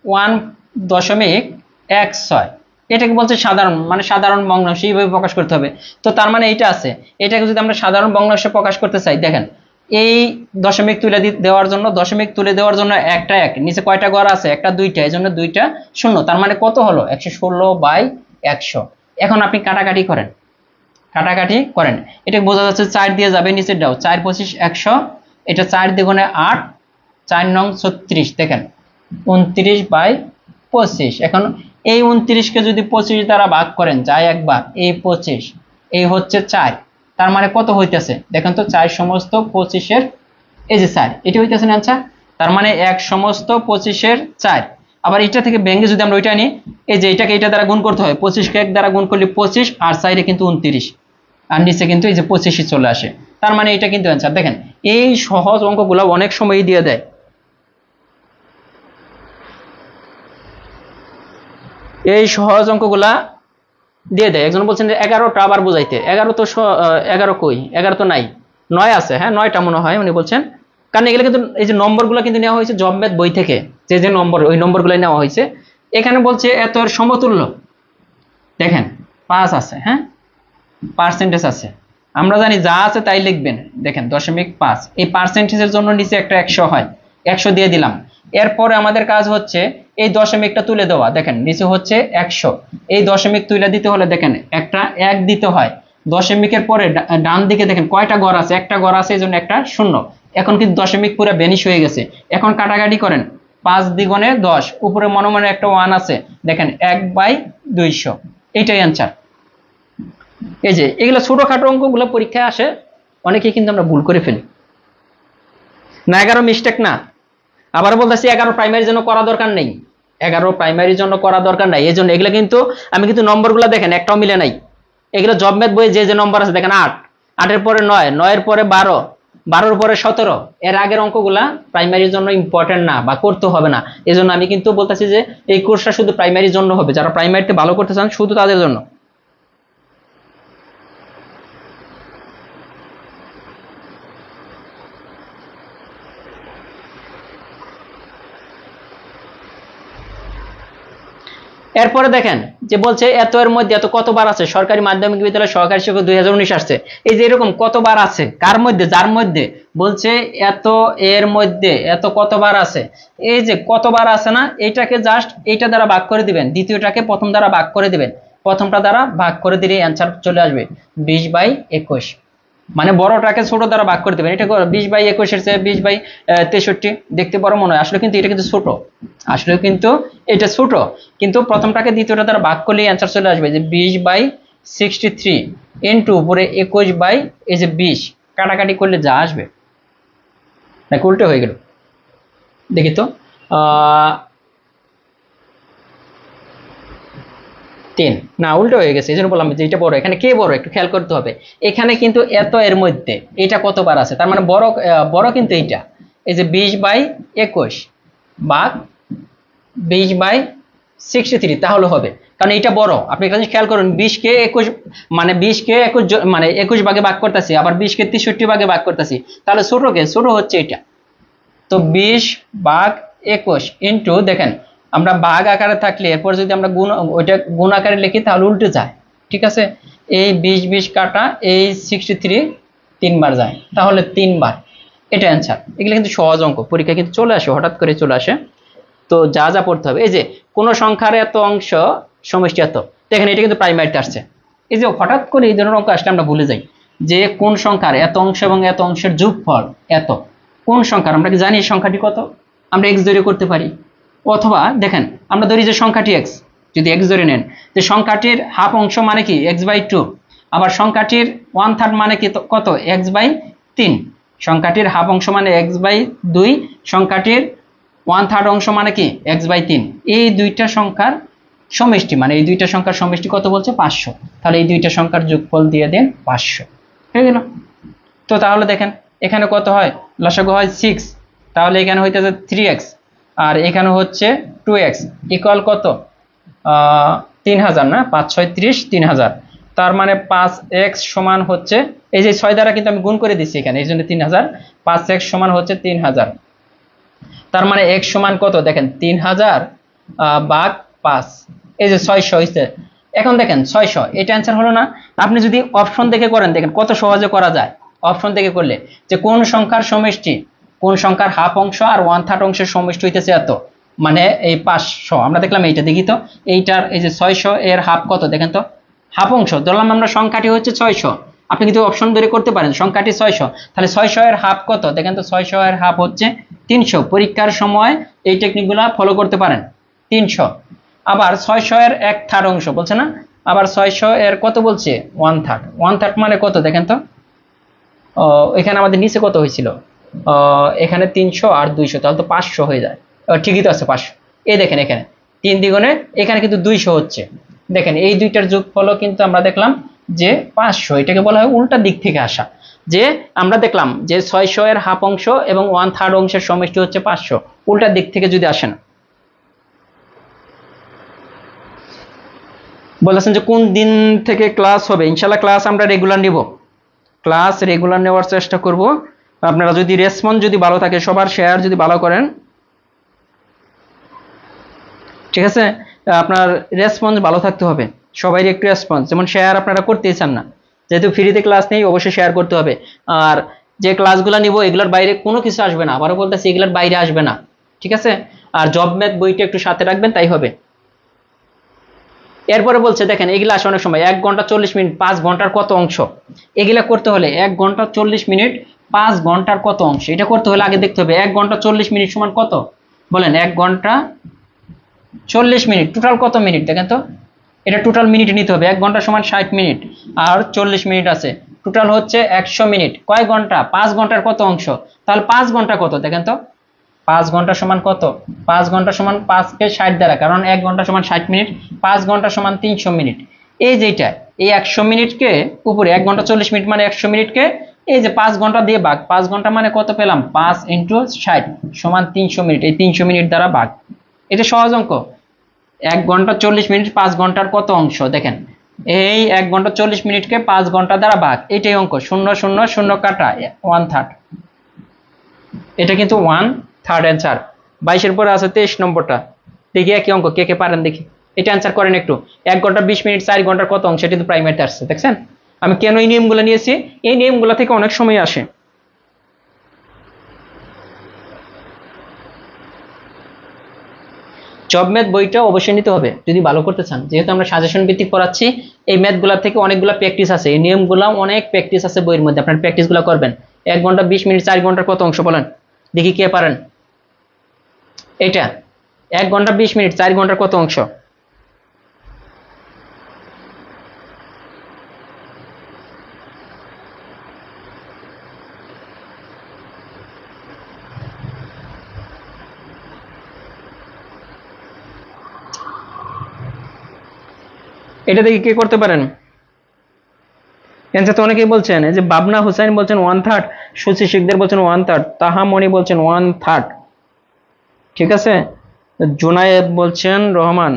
1.16, এটাকে বলছে সাধারণ, মানে সাধারণ ভগ্নাংশ এইভাবে প্রকাশ করতে হবে। তো তার মানে এইটা আছে, এটাকে যদি আমরা সাধারণ ভগ্নাংশে প্রকাশ করতে চাই, দেখেন এই দশমিক তুলে দেওয়ার জন্য, দশমিক তুলে দেওয়ার জন্য একটা 1, নিচে কয়টা ঘর আছে, একটা 2টা, এই জন্য 2টা 0, তার মানে কত হলো 116/100। এখন আপনি কাটাকাটি করেন, কাটাকাটি করেন, এটা বোঝা যাচ্ছে 4 দিয়ে যাবে, নিচের দাও 4 25 100, এটা 4 দ্বিগুণে 8, 4 নং 36, দেখেন 29/25। এখন এই 29কে যদি 25 দ্বারা ভাগ করেন, যায় একবার, এই 25, এই হচ্ছে 4, তার মানে কত হইতেছে দেখেন তো, 4 সমস্ত 25-এর, এই যে 4, এটি হইতেছে না আচ্ছা, তার মানে 1 সমস্ত 25-এর 4। আবার এটা থেকে ভেঙে যদি আমরা ওইটা নিই, এই যে এটাকে এটা দ্বারা গুণ করতে হয়, 25কে 1 দ্বারা গুণ করলে 25, আর 4 কিন্তু 29, আর নিচে কিন্তু এই যে 25ই চলে আসে, তার মানে এটা কিন্তু অ্যান্সার। দেখেন এই সহজ অঙ্কগুলো অনেক সময়ই দিয়ে দেয়, এই সহজ অঙ্কগুলা দিয়ে দেয়। একজন বলছেন যে 11টা আবার বুঝাইতে, 11 তো 11 কই, 11 তো নাই, 9 আছে, হ্যাঁ 9টা মনে হয় উনি বলছেন। কারণ এগুলো কিন্তু এই যে নম্বরগুলো কিন্তু নেওয়া হয়েছে জব ম্যাথ বই থেকে, যে যে নম্বর, ওই নম্বরগুলোই নেওয়া হয়েছে। এখানে বলছে এত এর সমতুল্য, দেখেন 5 আছে, হ্যাঁ পার্সেন্টেজ আছে, আমরা জানি যা আছে তাই লিখবেন। দেখেন 0.5, এই পার্সেন্টেজের জন্য নিচে একটা 100 হয়, 100 দিয়ে দিলাম। এরপরে আমাদের কাজ হচ্ছে এই দশমিকটা তুলে দেওয়া, দেখেন নিচে হচ্ছে 100, এই দশমিক তুলে দিতে হলে দেখেন একটা 1 দিতে হয়, দশমিকের পরে ডান দিকে দেখেন কয়টা ঘর আছে, একটা ঘর আছে, এই জন্য একটা 0। এখন কিন্তু দশমিক পুরো বেনিশ হয়ে গেছে। এখন কাটাকাটি করেন, 5 দ্বিগুণে 10, উপরে মনে মনে একটা 1 আছে, দেখেন 1/200, এইটাই অ্যান্সার। এই যে এগুলো ছোটখাটো অঙ্কগুলো পরীক্ষায় আসে, অনেকেই কিন্তু আমরা ভুল করে ফেলি না। 11 মিস্টেক না, আবার বলতেছি 11 প্রাইমারির জন্য করা দরকার নেই, 11 প্রাইমারির জন্য করা দরকার নাই। এই জন্য এগুলো কিন্তু আমি কিন্তু নম্বরগুলো দেখেন একটাও মিলে নাই, এগুলো জব ম্যাথ বইয়ে যে যে নম্বর আছে, দেখেন 8, 8-এর পরে 9, 9-এর পরে 12, 12-এর পরে 17, এর আগের অঙ্কগুলা প্রাইমারির জন্য ইম্পর্টেন্ট না বা করতে হবে না। এই জন্য আমি কিন্তু বলতেছি যে এই কোর্সটা শুধু প্রাইমারির জন্য হবে, যারা প্রাইমারিতে ভালো করতে চান শুধু তাদের জন্য। এরপরে দেখেন যে বলছে এত এর মধ্যে এত কতবার আছে, সরকারি মাধ্যমিক বিদ্যালয় সহকারী শিক্ষক 2019 আসছে। এই যে এরকম কতবার আছে, কার মধ্যে, যার মধ্যে বলছে এত এর মধ্যে এত কতবার আছে, এই যে কতবার আছে না, এইটাকে জাস্ট এইটা দ্বারা ভাগ করে দিবেন, দ্বিতীয়টাকে প্রথম দ্বারা ভাগ করে দিবেন, প্রথমটা দ্বারা ভাগ করে দিলে অ্যান্সার চলে আসবে 20/21। মানে বড়টাকে ছোট দ্বারা ভাগ করে দেবেন। এটা 20/21 এর চেয়ে 20/63 দেখতে বড় মনে হয়, আসলে কিন্তু এটা কিন্তু ছোট, আসলে কিন্তু এটা ছোট, কিন্তু প্রথমটাকে দ্বিতীয়টা দ্বারা ভাগ করলে অ্যান্সার চলে আসবে যে 20/63 ইন্টু উপরে 21 এই যে 20, কাটাকাটি করলে যা আসবে, নাকি উল্টো হয়ে গেল দেখি তো, 3 না উল্টো হয়ে গেছে, এই জন্য বললাম যে এটা বড়। এখানে কে বড় একটু খেয়াল করতে হবে, এখানে কিন্তু এত এর মধ্যে এটা কতবার আছে, তার মানে বড়, বড় কিন্তু এইটা, এই যে 20/21 ভাগ 20/63 তাহলে হবে, কারণ এইটা বড়। আপনি একটা জিনিস খেয়াল করুন, 20-কে 21 মানে 20-কে 21 মানে 21 ভাগে ভাগ করতেছি, আবার 20-কে 63 ভাগে ভাগ করতেছি, তাহলে ছোটকে ছোট হচ্ছে এটা। তো 20/21 ইন্টু, দেখেন আমরা ভাগ আকারে থাকলে এরপর যদি আমরা গুণ, ওইটা গুণ আকারে লিখি তাহলে উল্টে যায়, ঠিক আছে। এই 20 কাটা এই 63 3বার যায়, তাহলে 3বার, এটা অ্যান্সার। এগুলো কিন্তু সহজ অঙ্ক, পরীক্ষা কিন্তু চলে আসে, হঠাৎ করে চলে আসে। তো যা যা পড়তে হবে, এই যে কোন সংখ্যার এত অংশ সমষ্টি এত, দেখেন এটা কিন্তু প্রাইমারিতে আসছে। এই যে হঠাৎ করে এই ধরনের অঙ্ক আসলে আমরা ভুলে যাই যে কোন সংখ্যার এত অংশ এবং এত অংশের যোগফল এত, কোন সংখ্যার, আমরা কি জানি এই সংখ্যাটি কত, আমরা এক্স ধরে করতে পারি। অথবা দেখেন আমরা ধরি যে সংখ্যাটি এক্স, যদি এক্স ধরে নেন যে সংখ্যাটির হাফ অংশ মানে কি x/2, আবার সংখ্যাটির 1/3 মানে কি কত x/3, সংখ্যাটির হাফ অংশ মানে x/2, সংখ্যাটির 1/3 অংশ মানে কি x/3। এই দুইটা সংখ্যার সমষ্টি, মানে এই দুইটা সংখ্যার সমষ্টি কত বলছে 500। তাহলে এই দুইটা সংখ্যার যোগফল দিয়ে দেন 500, হয়ে গেল। তো তাহলে দেখেন এখানে কত হয়, লসাগু হয় 6, তাহলে এখানে হইতেছে 3x আর এখানে হচ্ছে 2x ইকুয়াল কত 3000 না, 5 6 30, 3000। তার মানে 5x সমান হচ্ছে, এই যে 6 দ্বারা কিন্তু আমি গুণ করে দিচ্ছি এখানে, এই জন্য 3000, 5x সমান হচ্ছে 3000। তার মানে x সমান কত দেখেন 3000 ভাগ 5, এই যে 600 হয়েছে। এখন দেখেন 600, এটা অ্যান্সার হলো না। আপনি যদি অপশন দেখে করেন দেখেন কত সহজে করা যায়। অপশন দেখে করলে যে কোন সংখ্যার সমষ্টি, কোন সংখ্যার হাফ অংশ আর 1/3 অংশের সমষ্টি হইতেছে এত, মানে এই 500 আমরা দেখলাম। এইটা দেখি তো, এইটার এই যে 600 এর হাফ কত দেখেন তো, হাফ অংশ ধরলাম আমরা, সংখ্যাটি হচ্ছে 600, আপনি কিন্তু অপশন ধরে করতে পারেন সংখ্যাটি 600, তাহলে 600 এর হাফ কত দেখেন তো, 600 এর হাফ হচ্ছে 300। পরীক্ষার সময় এই টেকনিকগুলো ফলো করতে পারেন। 300, আবার 600 এর 1/3 অংশ বলছে না, আবার 600 এর কত বলছে 1/3, 1/3 মানে কত দেখেন তো, এখানে আমাদের নিচে কত হয়েছিল, এখানে 300 আর 200, তাহলে তো 500 হয়ে যায়। ঠিকই তো আছে 500। এই দেখেন এখানে 3 দ্বিগুণে এখানে কিন্তু 200 হচ্ছে। দেখেন এই দুইটার যোগফলও কিন্তু আমরা দেখলাম যে 500, এটাকে বলা হয় উল্টা দিক থেকে আসা। যে আমরা দেখলাম যে 600 এর হাফ অংশ এবং 1/3 অংশের সমষ্টি হচ্ছে 500, উল্টা দিক থেকে যদি আসে না। বলেছেন যে কোন দিন থেকে ক্লাস হবে, ইনশাল্লাহ ক্লাস আমরা রেগুলার নিব, ক্লাস রেগুলার নেওয়ার চেষ্টা করব। আপনারা যদি রেসপন্স যদি ভালো থাকে, সবার শেয়ার যদি ভালো করেন, ঠিক আছে, আপনার রেসপন্স ভালো থাকতে হবে, সবাই একটু রেসপন্স, যেমন শেয়ার আপনারা করতেই চান না, যেহেতু ফ্রিতে ক্লাস নেই অবশ্যই শেয়ার করতে হবে। আর যে ক্লাসগুলো নিব এগুলোর বাইরে কোনো কিছু আসবে না, আবারও বলতেছি এগুলোর বাইরে আসবে না, ঠিক আছে। আর জব ম্যাথ বইটা একটু সাথে রাখবেন, তাই হবে। এরপরে বলছে দেখেন এগুলা আসে অনেক সময় 1 ঘন্টা 40 মিনিট 5 ঘন্টার কত অংশ, এগুলা করতে হলে 1 ঘন্টা 40 মিনিট 5 ঘন্টার কত অংশ, এটা করতে হলে আগে দেখতে হবে 1 ঘন্টা 40 মিনিট সমান কত, বলেন 1 ঘন্টা 40 মিনিট টোটাল কত মিনিট দেখেন তো, এটা টোটাল মিনিট নিতে হবে। 1 ঘন্টা সমান 60 মিনিট আর 40 মিনিট আছে, টোটাল হচ্ছে 100 মিনিট। কয় ঘন্টা, 5 ঘন্টার কত অংশ, তাহলে 5 ঘন্টা কত দেখেন তো, 5 ঘন্টা সমান কত, 5 ঘন্টা সমান 5 কে 60 দ্বারা, কারণ 1 ঘন্টা সমান 60 মিনিট, 5 ঘন্টা সমান 300 মিনিট। এই যেটা এই 100 মিনিটকে উপরে 1 ঘন্টা 40 মিনিট মানে 100 মিনিটকে এই যে 5 ঘন্টা দিয়ে ভাগ, 5 ঘন্টা মানে কত পেলাম 5 × 60 সমান 300 মিনিট, এই 300 মিনিট দ্বারা ভাগ। এটা সহজ অঙ্ক। 1 ঘন্টা 40 মিনিট 5 ঘন্টার কত অংশ দেখেন, এই 1 ঘন্টা 40 মিনিটকে 5 ঘন্টা দ্বারা ভাগ, এটাই অঙ্ক। 0 0 0 কাটা 1/3, এটা কিন্তু 1/3 অ্যান্সার। 22-এর পরে আছে 23 নম্বরটা, দেখি একই অঙ্ক, কে কে পারেন দেখি, এটা অ্যান্সার করেন একটু। 1 ঘন্টা 20 মিনিট 4 ঘন্টার কত অংশ, এটা তো প্রাইমারিতে আসছে, দেখছেন আমি কেন এই নিয়মগুলো নিয়েছি, এই নিয়মগুলো থেকে অনেক সময় আসে। জব ম্যাথ বইটা অবশ্যই নিতে হবে যদি ভালো করতে চান, যেহেতু আমরা সাজেশন ভিত্তিক পড়াচ্ছি। এই ম্যাথগুলো থেকে অনেকগুলো প্র্যাকটিস আছে, এই নিয়মগুলো অনেক প্র্যাকটিস আছে বইয়ের মধ্যে, আপনার প্র্যাকটিসগুলো করবেন। 1 ঘন্টা 20 মিনিট 4 ঘন্টার কত অংশ বলেন দেখি কে পারেন, এটা 1 ঘন্টা 20 মিনিট 4 ঘন্টার কত অংশ, এটা দেখি কে করতে পারেন। অ্যান্সার তো অনেকেই বলছেন, এই যে বাবনা হুসাইন বলছেন 1/3, সুচি শিকদার বলছেন 1/3, তাহামণি বলছেন 1/3, ঠিক আছে। জুনায়েদ বলছেন রহমান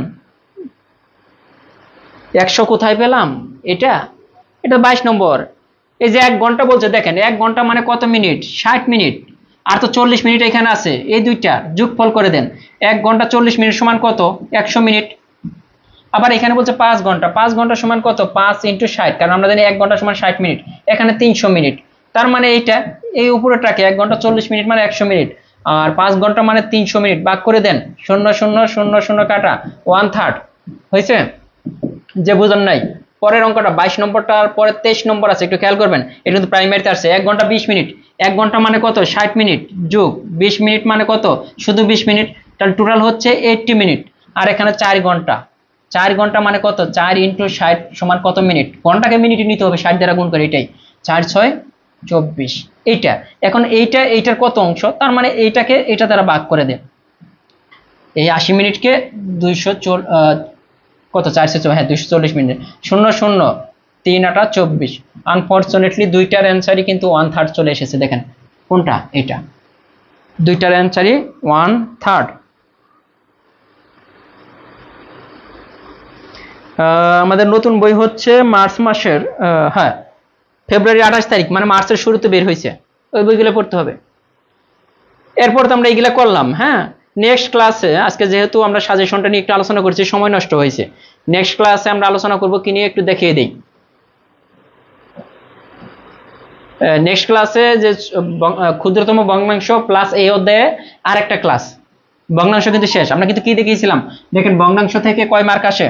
100 কোথায় পেলাম, এটা এটা 22 নম্বর। এই যে 1 ঘন্টা বলছে দেখেন, 1 ঘন্টা মানে কত মিনিট 60 মিনিট, আর তো 40 মিনিট এখানে আছে, এই দুইটা যোগফল করে দেন। 1 ঘন্টা 40 মিনিট সমান কত 100 মিনিট। আবার এখানে বলছে 5 ঘন্টা, 5 ঘন্টা সমান কত 5 × 60, কারণ আমরা জানি 1 ঘন্টা সমান 60 মিনিট, এখানে 300 মিনিট। তার মানে এইটা এই উপরেটাকে 1 ঘন্টা 40 মিনিট মানে 100 মিনিট, আর 5 ঘন্টা মানে 300 মিনিট, ভাগ করে দেন 0 0 0 0 কাটা 1/3 হয়েছে। যে বুঝেন নাই পরের অঙ্কটা 22 নম্বরটার পরে 23 নম্বর আছে, একটু খেয়াল করবেন। এটা কিন্তু প্রাইমারিতে আসছে। 1 ঘন্টা 20 মিনিট, 1 ঘন্টা মানে কত 60 মিনিট, যোগ 20 মিনিট মানে কত শুধু 20 মিনিট, তাহলে টোটাল হচ্ছে 80 মিনিট। আর এখানে 4 ঘন্টা, 4 ঘন্টা মানে কত 4 × 60 সমান কত মিনিট, ঘন্টাকে মিনিটে নিতে হবে 60 দ্বারা গুণ করে, এটাই 4 × 6 = 24। এইটা এখন এইটার কত অংশ, তার মানে এইটাকে এটা দ্বারা ভাগ করে দেন। এই 80 মিনিটকে 200 কত 400 হ্যাঁ 240 মিনিট, 0 0 3 8 24। আনফরচুনেটলি দুইটার অ্যান্সারই কিন্তু 1/3 চলে এসেছে। দেখেন কোনটা, এটা দুইটার অ্যান্সারই 1/3। আমাদের নতুন বই হচ্ছে মার্চ মাসের হ্যাঁ ফেব্রুয়ারি 28 তারিখ, মানে মার্চের শুরুতে বের হয়েছে, ওই বইগুলো পড়তে হবে। এরপর তো আমরা এইগুলা করলাম। হ্যাঁ, নেক্সট ক্লাসে আজকে যেহেতু আমরা সাজেশনটা নিয়ে একটু আলোচনা করছি, সময় নষ্ট হয়েছে, নেক্সট ক্লাসে আমরা আলোচনা করব কি নিয়ে একটু দেখিয়ে দিই। নেক্সট ক্লাসে যে ক্ষুদ্রতম ভগ্নাংশ প্লাস এই অধ্যায়ে আরেকটা ক্লাস, ভগ্নাংশ কিন্তু শেষ। আমরা কিন্তু কি দেখিয়েছিলাম, দেখেন ভগ্নাংশ থেকে কয় মার্ক আসে,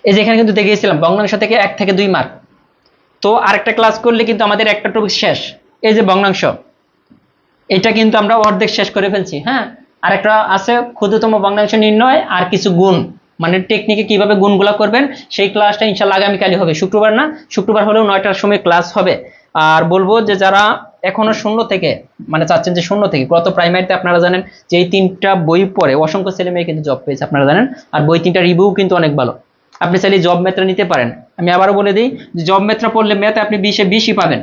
এই যে এখানে কিন্তু দেখিয়েছিলাম ভগ্নাংশ থেকে 1 থেকে 2 মার্ক। তো আরেকটা ক্লাস করলে কিন্তু আমাদের একটা টপিক শেষ। এই যে ভগ্নাংশ, এটা কিন্তু আমরা অর্ধেক শেষ করে ফেলছি। হ্যাঁ, আরেকটা আছে ক্ষুদ্রতম ভগ্নাংশ নির্ণয় আর কিছু গুণ, মানে টেকনিকে কিভাবে গুণগুলা করবেন, সেই ক্লাসটা ইনশাআল্লাহ আগামীকালই হবে। শুক্রবার না, শুক্রবার হলেও 9টার সময় ক্লাস হবে। আর বলবো যে যারা এখনো শূন্য থেকে মানে চাচ্ছেন যে শূন্য থেকে, গত প্রাইমারিতে আপনারা জানেন যে এই 3টা বই পড়ে অসংখ্য ছেলে মেয়ে কিন্তু জব পেয়েছে, আপনারা জানেন। আর বই 3টা রিভিউ কিন্তু অনেক ভালো, আপনি চাইলে জব মেট্রা নিতে পারেন। আমি আবারও বলে দিই, জব মেট্রা পড়লে ম্যাথে আপনি 20-এ 20ই পাবেন।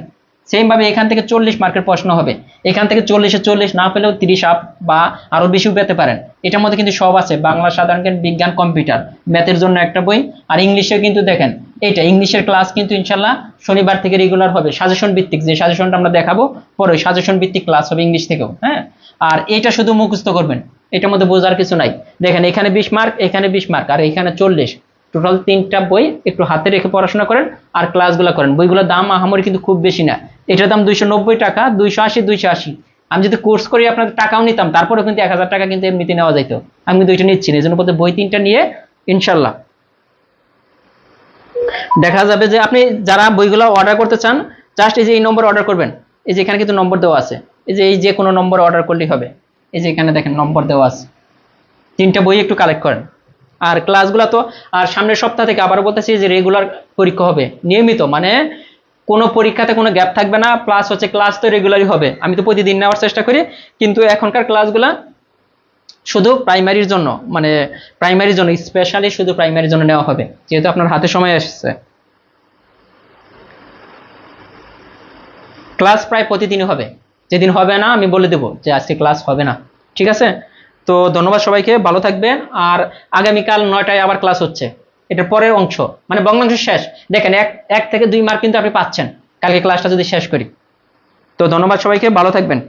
সেম ভাবে এখান থেকে 40 মার্কের প্রশ্ন হবে, এখান থেকে 40-এ 40 না পেলেও 30 আপ বা আরো বেশিও পেতে পারেন। এটার মধ্যে কিন্তু সব আছে, বাংলা, সাধারণ জ্ঞান, বিজ্ঞান, কম্পিউটার, ম্যাথের জন্য একটা বই। আর ইংলিশেও কিন্তু দেখেন এইটা ইংলিশের ক্লাস কিন্তু ইনশাল্লাহ শনিবার থেকে রেগুলার হবে, সাজেশন ভিত্তিক, যে সাজেশনটা আমরা দেখাবো পরে সাজেশন ভিত্তিক ক্লাস হবে ইংলিশ থেকেও। হ্যাঁ, আর এটা শুধু মুখস্থ করবেন, এটার মধ্যে বোঝার কিছু নাই। দেখেন এখানে 20 মার্ক, এখানে 20 মার্ক, আর এখানে 40, টোটাল 3টা বই একটু হাতে রেখে পড়াশোনা করেন আর ক্লাসগুলো করেন। বইগুলোর দাম আহামরি কিন্তু খুব বেশি না, এটার দাম 290 টাকা, 280 280। আমি যদি কোর্স করি আপনাদের টাকাও নিতাম, তারপরে কিন্তু 1000 টাকা কিন্তু এমনিতে নেওয়া যাইতো, আমি কিন্তু ওইটা নিচ্ছি না। এই জন্য বলতে বই 3টা নিয়ে ইনশাল্লাহ দেখা যাবে যে আপনি যারা বইগুলো অর্ডার করতে চান, জাস্ট এই যে এই নম্বর অর্ডার করবেন, এই যে এখানে কিন্তু নম্বর দেওয়া আছে, এই যে কোনো নম্বর অর্ডার করলেই হবে। এই যে এখানে দেখেন নম্বর দেওয়া আছে, 3টা বই একটু কালেক্ট করেন। আর ক্লাসগুলো তো আর সামনের সপ্তাহ থেকে আবার বলতেছি যে রেগুলার পরীক্ষা হবে, নিয়মিত, মানে কোনো পরীক্ষাতে কোনো গ্যাপ থাকবে না, প্লাস হচ্ছে ক্লাস তো রেগুলারই হবে। আমি তো প্রতিদিন নেওয়ার চেষ্টা করি, কিন্তু এখনকার ক্লাসগুলা শুধু প্রাইমারির জন্য, মানে প্রাইমারির জন্য স্পেশালি শুধু প্রাইমারির জন্য নেওয়া হবে, যেহেতু আপনার হাতে সময় আসছে। ক্লাস প্রায় প্রতিদিনই হবে, যেদিন হবে না আমি বলে দেবো যে আজকে ক্লাস হবে না, ঠিক আছে? তো ধন্যবাদ সবাইকে, ভালো থাকবেন। আর আগামীকাল 9টায় আবার ক্লাস হচ্ছে, এটার পরের অংশ, মানে ভগ্নাংশ শেষ। দেখেন 1 থেকে 2 মার্ক কিন্তু আপনি পাচ্ছেন কালকে ক্লাসটা যদি শেষ করি। তো ধন্যবাদ সবাইকে, ভালো থাকবেন।